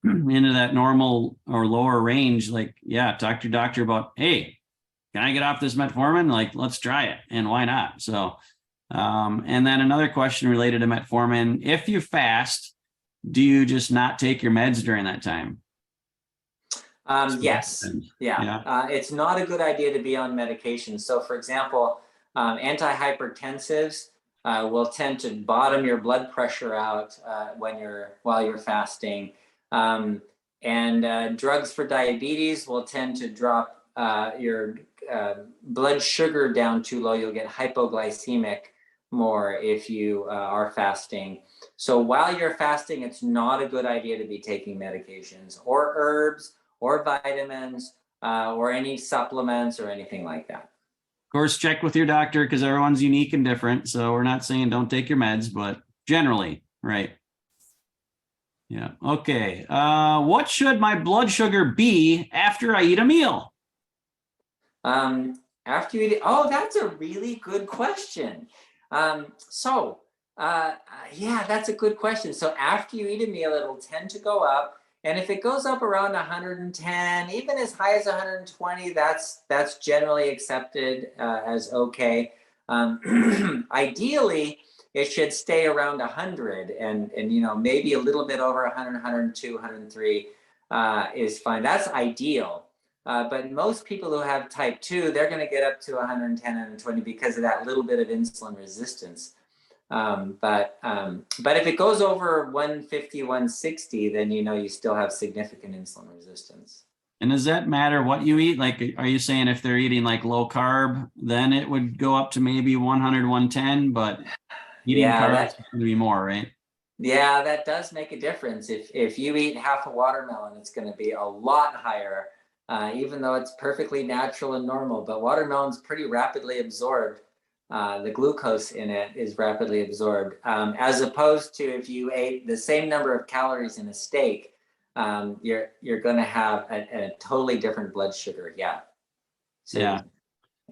into that normal or lower range, like, yeah, talk to your doctor about, hey, can I get off this metformin? Like, let's try it. And why not? So, and then another question related to metformin. If you fast, do you just not take your meds during that time? Yes. Yeah. It's not a good idea to be on medication. So for example, antihypertensives will tend to bottom your blood pressure out while you're fasting. And drugs for diabetes will tend to drop your blood sugar down too low. You'll get hypoglycemic more if you are fasting. So while you're fasting, it's not a good idea to be taking medications or herbs or vitamins or any supplements or anything like that. Of course, check with your doctor because everyone's unique and different. So we're not saying don't take your meds, but generally, right? Yeah. Okay. What should my blood sugar be after I eat a meal? After you eat, that's a really good question. Yeah, that's a good question. So after you eat a meal, it'll tend to go up. And if it goes up around 110, even as high as 120, that's generally accepted as okay. Ideally, it should stay around 100 and maybe a little bit over 100, 102, 103 is fine. That's ideal. But most people who have type 2, they're going to get up to 110, 120 because of that little bit of insulin resistance. But if it goes over 150, 160, then you still have significant insulin resistance. And does that matter what you eat? Like, are you saying if they're eating like low carb, then it would go up to maybe 100, 110, but eating carbs is going to be more, right? Yeah, that does make a difference. If you eat half a watermelon, it's going to be a lot higher, even though it's perfectly natural and normal. But watermelon's pretty rapidly absorbed. The glucose in it is rapidly absorbed, as opposed to if you ate the same number of calories in a steak, you're going to have a totally different blood sugar. Yeah. So, yeah.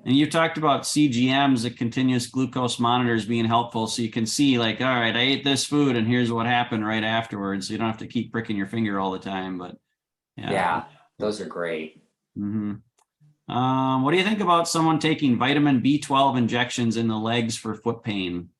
And you talked about CGMs, the continuous glucose monitors, being helpful. So you can see like, all right, I ate this food and here's what happened right afterwards. So you don't have to keep pricking your finger all the time, but yeah, those are great. Mm-hmm. What do you think about someone taking vitamin B12 injections in the legs for foot pain?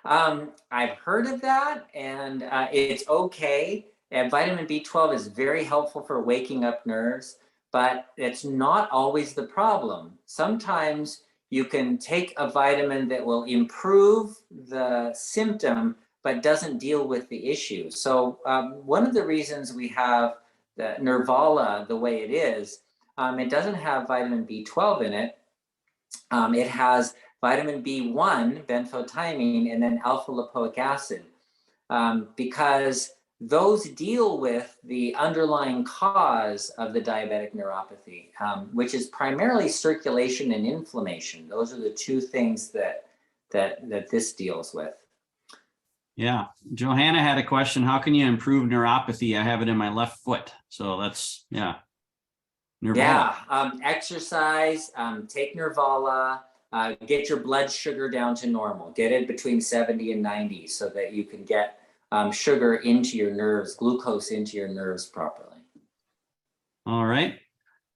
I've heard of that, and it's okay. And vitamin B12 is very helpful for waking up nerves, but it's not always the problem. Sometimes you can take a vitamin that will improve the symptom, but doesn't deal with the issue. So one of the reasons we have the Nervala the way it is, it doesn't have vitamin B12 in it. It has vitamin B1, benfotiamine, and then alpha lipoic acid, because those deal with the underlying cause of the diabetic neuropathy, which is primarily circulation and inflammation. Those are the two things that this deals with. Yeah. Johanna had a question. How can you improve neuropathy? I have it in my left foot. So that's, yeah. Nervala. Yeah. Exercise, take Nervala, get your blood sugar down to normal. Get it between 70 and 90 so that you can get sugar into your nerves, glucose into your nerves properly. All right.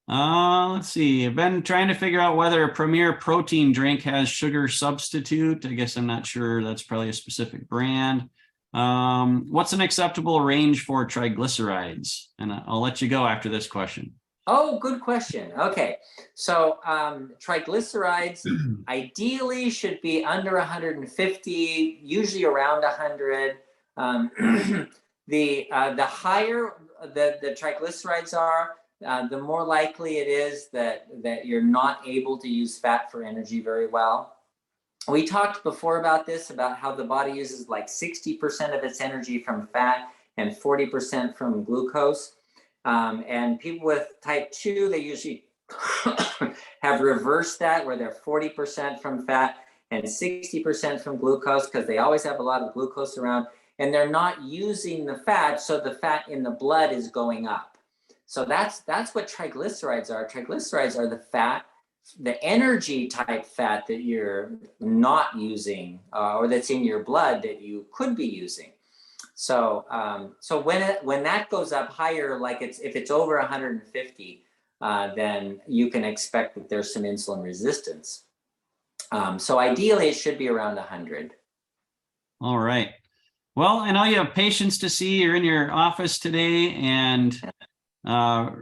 Let's see. I've been trying to figure out whether a Premier protein drink has sugar substitute. I guess I'm not sure. That's probably a specific brand. What's an acceptable range for triglycerides? And I'll let you go after this question. Oh, good question. Okay. So triglycerides ideally should be under 150, usually around 100. The higher the triglycerides are, the more likely it is that you're not able to use fat for energy very well. We talked before about this, about how the body uses like 60% of its energy from fat and 40% from glucose. And people with type 2, they usually have reversed that, where they're 40% from fat and 60% from glucose, because they always have a lot of glucose around, and they're not using the fat, so the fat in the blood is going up. So that's what triglycerides are. Triglycerides are the fat, the energy type fat that you're not using, or that's in your blood that you could be using. So when that goes up higher, like if it's over 150, then you can expect that there's some insulin resistance. So ideally, it should be around 100. All right. Well, I know you have patients to see. You're in your office today, and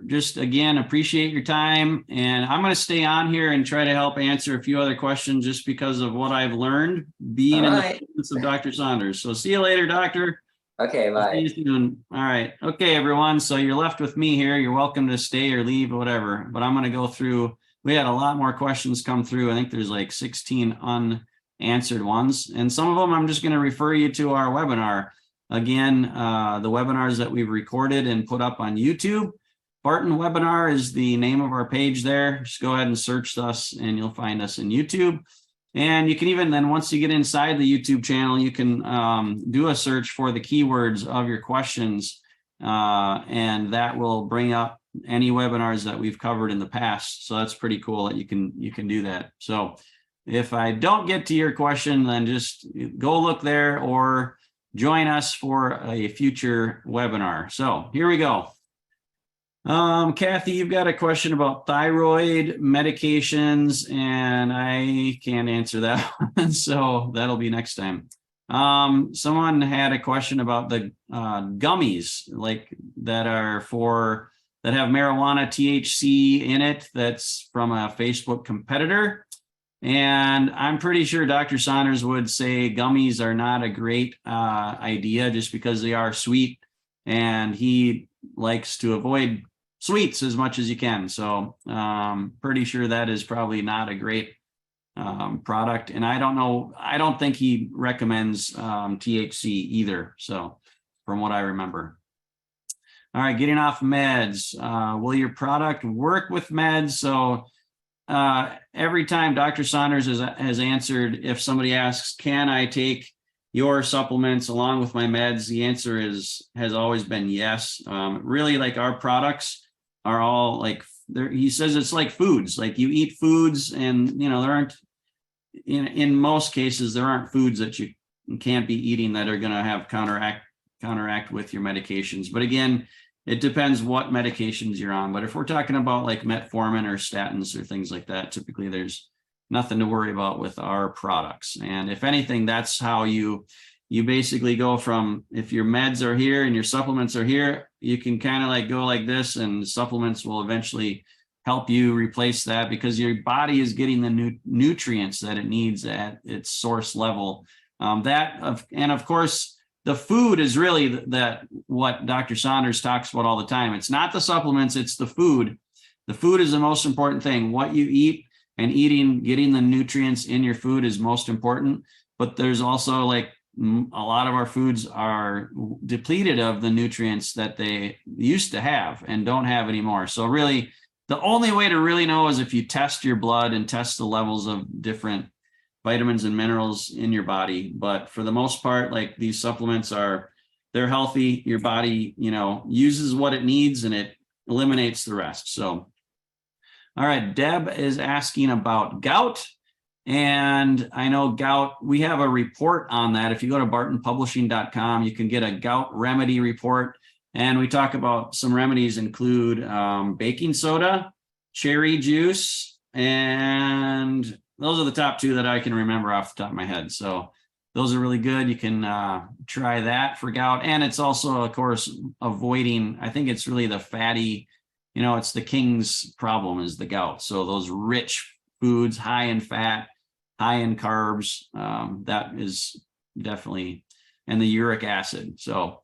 just again, appreciate your time. And I'm going to stay on here and try to help answer a few other questions, just because of what I've learned being in the presence of Dr. Saunders. So see you later, doctor. Okay, bye. See you soon. All right. Okay, everyone. So you're left with me here. You're welcome to stay or leave or whatever, but I'm going to go through. We had a lot more questions come through. I think there's like 16 unanswered ones. And some of them I'm just going to refer you to our webinar. Again, the webinars that we've recorded and put up on YouTube. Barton Webinar is the name of our page there. Just go ahead and search us and you'll find us in YouTube. And you can even then, once you get inside the YouTube channel, you can do a search for the keywords of your questions, and that will bring up any webinars that we've covered in the past. So that's pretty cool that you can do that. So if I don't get to your question, then just go look there or join us for a future webinar. So here we go. Kathy, you've got a question about thyroid medications, and I can't answer that one, so that'll be next time. Someone had a question about the gummies, like that have marijuana THC in it. That's from a Facebook competitor. And I'm pretty sure Dr. Saunders would say gummies are not a great idea, just because they are sweet, and he likes to avoid sweets as much as you can. So pretty sure that is probably not a great product. And I don't think he recommends THC either. So from what I remember. All right, getting off meds. Will your product work with meds? So every time Dr. Saunders has answered, if somebody asks, can I take your supplements along with my meds? The answer has always been yes. Really, like, our products are all like, he says it's like foods. Like, you eat foods, and there aren't, in most cases, there aren't foods that you can't be eating that are going to have counteract with your medications. But again, it depends what medications you're on. But if we're talking about like metformin or statins or things like that, typically there's nothing to worry about with our products. And if anything, that's how you basically go from, if your meds are here and your supplements are here, you can kind of like go like this, and supplements will eventually help you replace that, because your body is getting the nutrients that it needs at its source level. And of course, the food is really what Dr. Saunders talks about all the time. It's not the supplements, it's the food. The food is the most important thing. What you eat, and getting the nutrients in your food is most important. But there's also like a lot of our foods are depleted of the nutrients that they used to have and don't have anymore. So really, the only way to really know is if you test your blood and test the levels of different vitamins and minerals in your body. But for the most part, like these supplements they're healthy. Your body, uses what it needs and it eliminates the rest. So, all right, Deb is asking about gout. And I know gout, we have a report on that. If you go to bartonpublishing.com, you can get a gout remedy report. And we talk about some remedies include baking soda, cherry juice, and those are the top two that I can remember off the top of my head. So those are really good. You can try that for gout. And it's also, of course, avoiding, I think it's really the fatty, it's the king's problem is the gout. So those rich foods, high in fat, high in carbs, that is definitely, and the uric acid. So,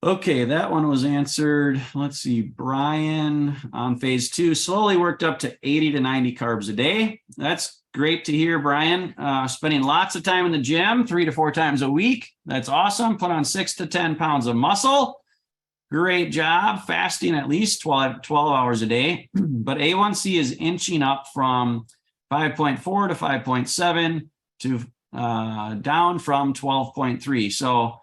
okay, that one was answered. Let's see, Brian on phase 2 slowly worked up to 80 to 90 carbs a day. That's great to hear, Brian. Spending lots of time in the gym, 3 to 4 times a week. That's awesome. Put on 6 to 10 pounds of muscle. Great job. Fasting at least 12 hours a day. But A1C is inching up from 5.4 to 5.7 to down from 12.3. So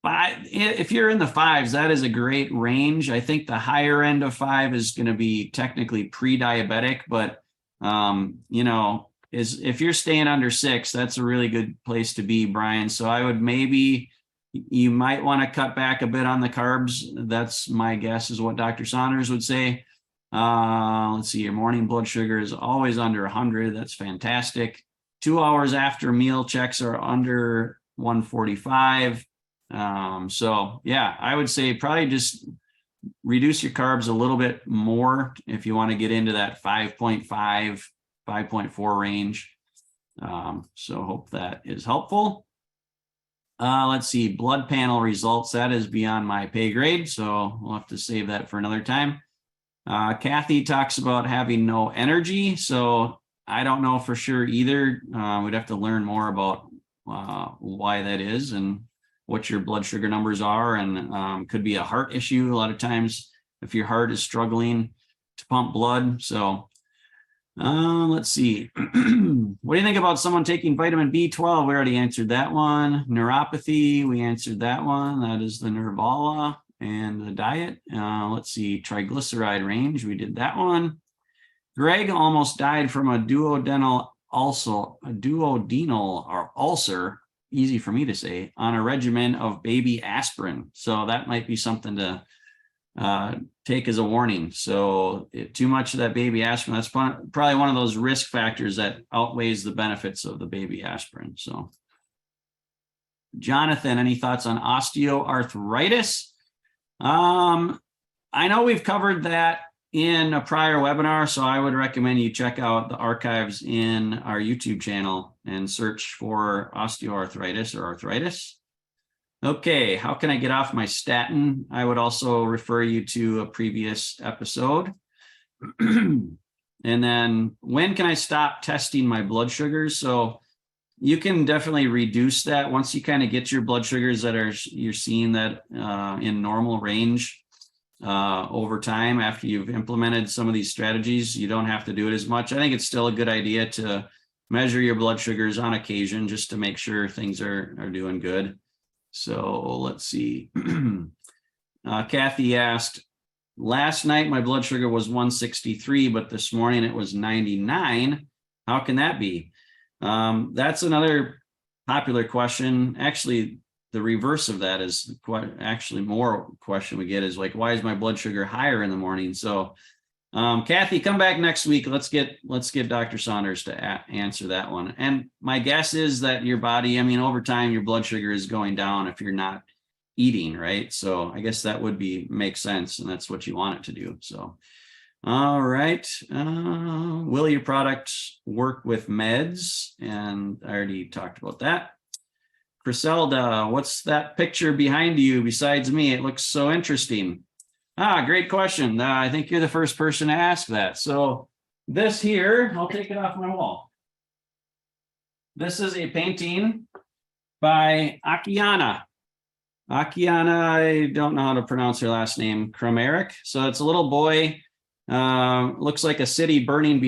if you're in the 5s, that is a great range. I think the higher end of 5 is going to be technically pre-diabetic, but if you're staying under 6, that's a really good place to be, Brian. So I would you might want to cut back a bit on the carbs. That's my guess is what Dr. Saunders would say. Let's see, your morning blood sugar is always under 100. That's fantastic. 2 hours after meal checks are under 145. So yeah, I would say probably just reduce your carbs a little bit more if you want to get into that 5.5, 5.4 range. So hope that is helpful. Let's see, blood panel results. That is beyond my pay grade, so we'll have to save that for another time. Kathy talks about having no energy. So I don't know for sure either. We'd have to learn more about why that is and what your blood sugar numbers are, and could be a heart issue. A lot of times if your heart is struggling to pump blood. So let's see. What do you think about someone taking vitamin B12? We already answered that one. Neuropathy, we answered that one. That is the Nervala and the diet. Let's see, triglyceride range, we did that one. Greg almost died from a duodenal ulcer, easy for me to say, on a regimen of baby aspirin. So that might be something to take as a warning. So too much of that baby aspirin, that's probably one of those risk factors that outweighs the benefits of the baby aspirin. So Jonathan, any thoughts on osteoarthritis? I know we've covered that in a prior webinar, so I would recommend you check out the archives in our YouTube channel and search for osteoarthritis or arthritis. Okay, how can I get off my statin? I would also refer you to a previous episode. And then when can I stop testing my blood sugars? So you can definitely reduce that once you kind of get your blood sugars that you're seeing that in normal range over time. After you've implemented some of these strategies, you don't have to do it as much. I think it's still a good idea to measure your blood sugars on occasion just to make sure things are doing good. So let's see. Kathy asked, last night my blood sugar was 163, but this morning it was 99. How can that be? That's another popular question. Actually, the reverse of that is actually more question we get is like, why is my blood sugar higher in the morning? So Kathy, come back next week. Let's get Dr. Saunders to answer that one. And my guess is that your body, over time, your blood sugar is going down if you're not eating, right? So I guess that would make sense, and that's what you want it to do. So, all right. Will your products work with meds? And I already talked about that. Griselda, what's that picture behind you besides me? It looks so interesting. Great question. I think you're the first person to ask that. So this here, I'll take it off my wall. This is a painting by Akiana. I don't know how to pronounce her last name, Kramaric. So it's a little boy, looks like a city burning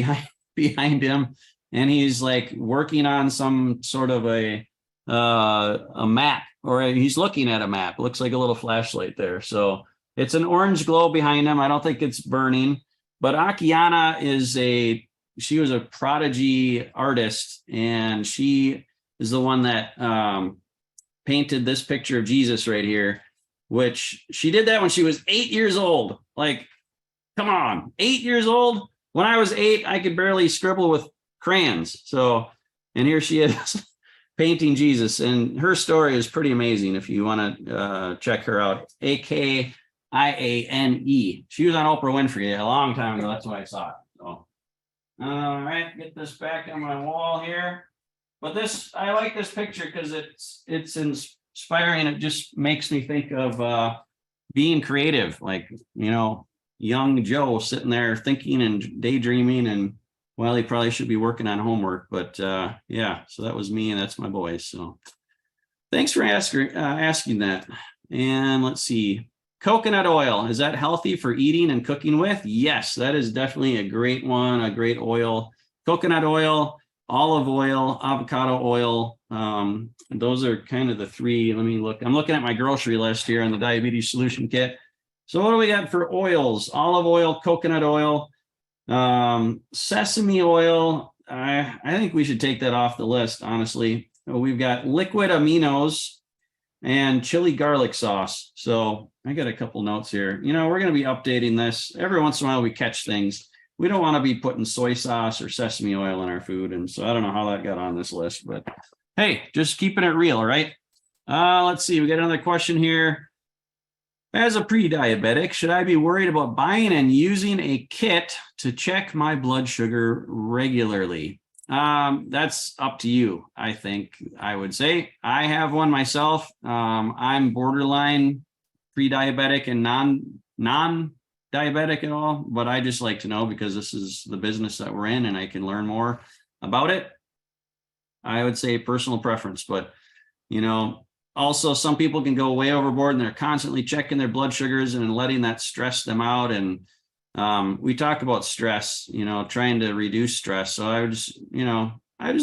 behind him, and he's like working on some sort of a map, or he's looking at a map. It looks like a little flashlight there. So it's an orange glow behind him. I don't think it's burning, but Akiana she was a prodigy artist, and she is the one that painted this picture of Jesus right here, which she did that when she was 8 years old. Like, come on, 8 years old? When I was 8, I could barely scribble with crayons. So, and here she is painting Jesus, and her story is pretty amazing. If you want to check her out, Akiane. She was on Oprah Winfrey a long time ago. That's why I saw it. So, all right, get this back on my wall here. But I like this picture because it's inspiring. It just makes me think of being creative, like, young Joe sitting there thinking and daydreaming, and well, he probably should be working on homework. But yeah, so that was me, and that's my boys. So thanks for asking that. And let's see. Coconut oil, is that healthy for eating and cooking with? Yes, that is definitely a great one, a great oil. Coconut oil, olive oil, avocado oil. Those are kind of the three. Let me look. I'm looking at my grocery list here on the Diabetes Solution Kit. So what do we got for oils? Olive oil, coconut oil, sesame oil. I think we should take that off the list, honestly. We've got liquid aminos and chili garlic sauce. So I got a couple notes here. We're going to be updating this. Every once in a while we catch things. We don't want to be putting soy sauce or sesame oil in our food. And so I don't know how that got on this list, but hey, just keeping it real, right? Let's see. We got another question here. As a pre-diabetic, should I be worried about buying and using a kit to check my blood sugar regularly? That's up to you. I think I would say I have one myself. I'm borderline pre-diabetic and non-diabetic at all, but I just like to know because this is the business that we're in and I can learn more about it. I would say personal preference, but also some people can go way overboard and they're constantly checking their blood sugars and letting that stress them out. And we talk about stress, trying to reduce stress. So I just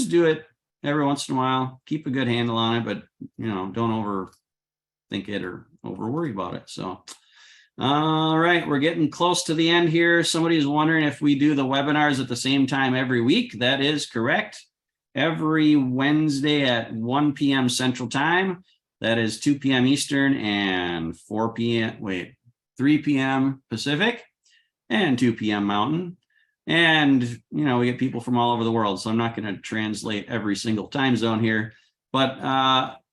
do it every once in a while, keep a good handle on it, but don't overthink it or over worry about it. So, all right, we're getting close to the end here. Somebody's wondering if we do the webinars at the same time every week. That is correct. Every Wednesday at 1 p.m. Central Time. That is 2 p.m. Eastern and 3 p.m. Pacific and 2 p.m. Mountain. And, we get people from all over the world. So I'm not going to translate every single time zone here. But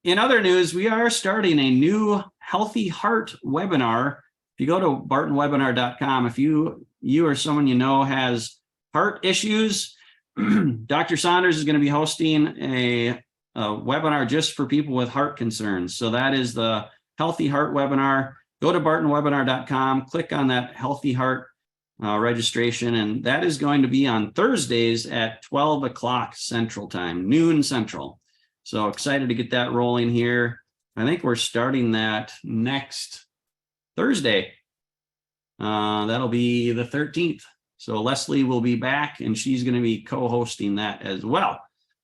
in other news, we are starting a new Healthy Heart webinar. If you go to bartonwebinar.com, if you or someone has heart issues, Dr. Saunders is going to be hosting a webinar just for people with heart concerns. So that is the Healthy Heart webinar. Go to bartonwebinar.com, click on that Healthy Heart registration, and that is going to be on Thursdays at 12 o'clock Central Time, noon Central. So excited to get that rolling here. I think we're starting that next Thursday. That'll be the 13th. So Leslie will be back and she's going to be co-hosting that as well.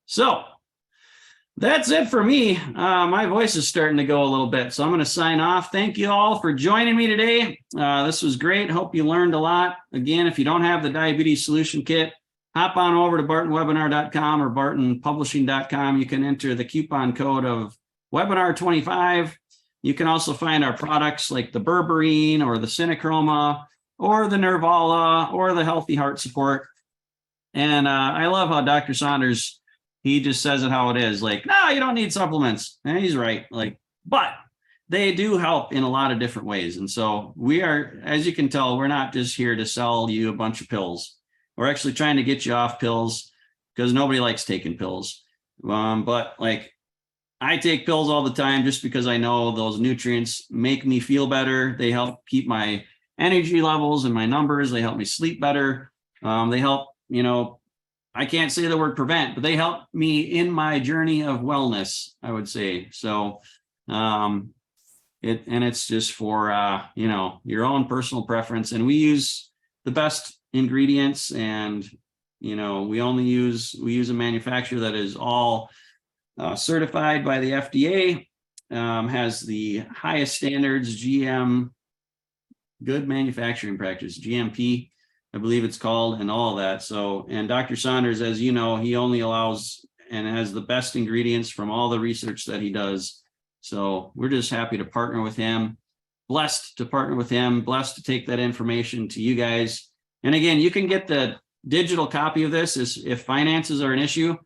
So that's it for me. My voice is starting to go a little bit, so I'm going to sign off. Thank you all for joining me today. This was great. Hope you learned a lot. Again, if you don't have the Diabetes Solution Kit, hop on over to bartonwebinar.com or bartonpublishing.com. You can enter the coupon code of webinar25. You can also find our products like the berberine or the Synachroma or the Nervala or the Healthy Heart Support. And I love how Dr. Saunders, he just says it how it is. Like, no, you don't need supplements. And he's right. But they do help in a lot of different ways. And so we are, as you can tell, we're not just here to sell you a bunch of pills. We're actually trying to get you off pills because nobody likes taking pills. But I take pills all the time just because I know those nutrients make me feel better. They help keep my energy levels and my numbers. They help me sleep better. They help, I can't say the word prevent, but they help me in my journey of wellness, I would say. So, it's just for, your own personal preference. And we use the best ingredients, and, we use a manufacturer that is all certified by the FDA, has the highest standards, good manufacturing practice, GMP, I believe it's called, and all that. So, and Dr. Saunders, as you know, he only allows and has the best ingredients from all the research that he does. So we're just happy to partner with him, blessed to partner with him, blessed to take that information to you guys. And again, you can get the digital copy of this if finances are an issue.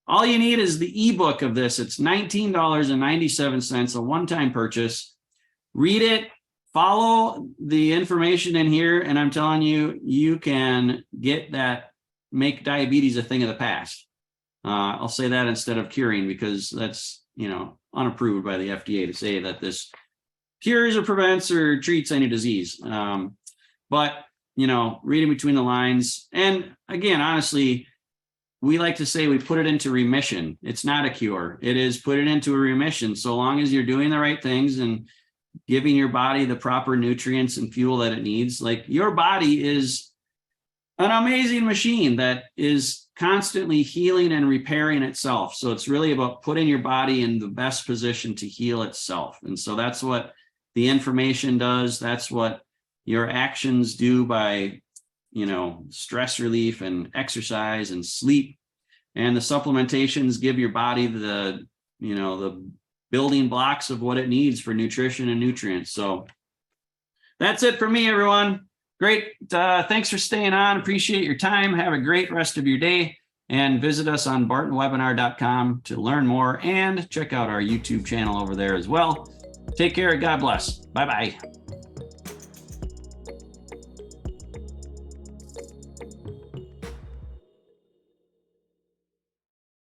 All you need is the ebook of this. It's $19.97, a one-time purchase. Read it, follow the information in here, and I'm telling you, you can make diabetes a thing of the past. I'll say that instead of curing, because that's, unapproved by the FDA to say that this cures or prevents or treats any disease. But, reading between the lines. And again, honestly, we like to say we put it into remission. It's not a cure. It is put it into a remission. So long as you're doing the right things and giving your body the proper nutrients and fuel that it needs. Like, your body is an amazing machine that is constantly healing and repairing itself. So it's really about putting your body in the best position to heal itself. And so that's what the information does. That's what your actions do by, stress relief and exercise and sleep. And the supplementations give your body the building blocks of what it needs for nutrition and nutrients. So that's it for me, everyone. Great. Thanks for staying on. Appreciate your time. Have a great rest of your day, and visit us on bartonwebinar.com to learn more, and check out our YouTube channel over there as well. Take care. God bless. Bye-bye.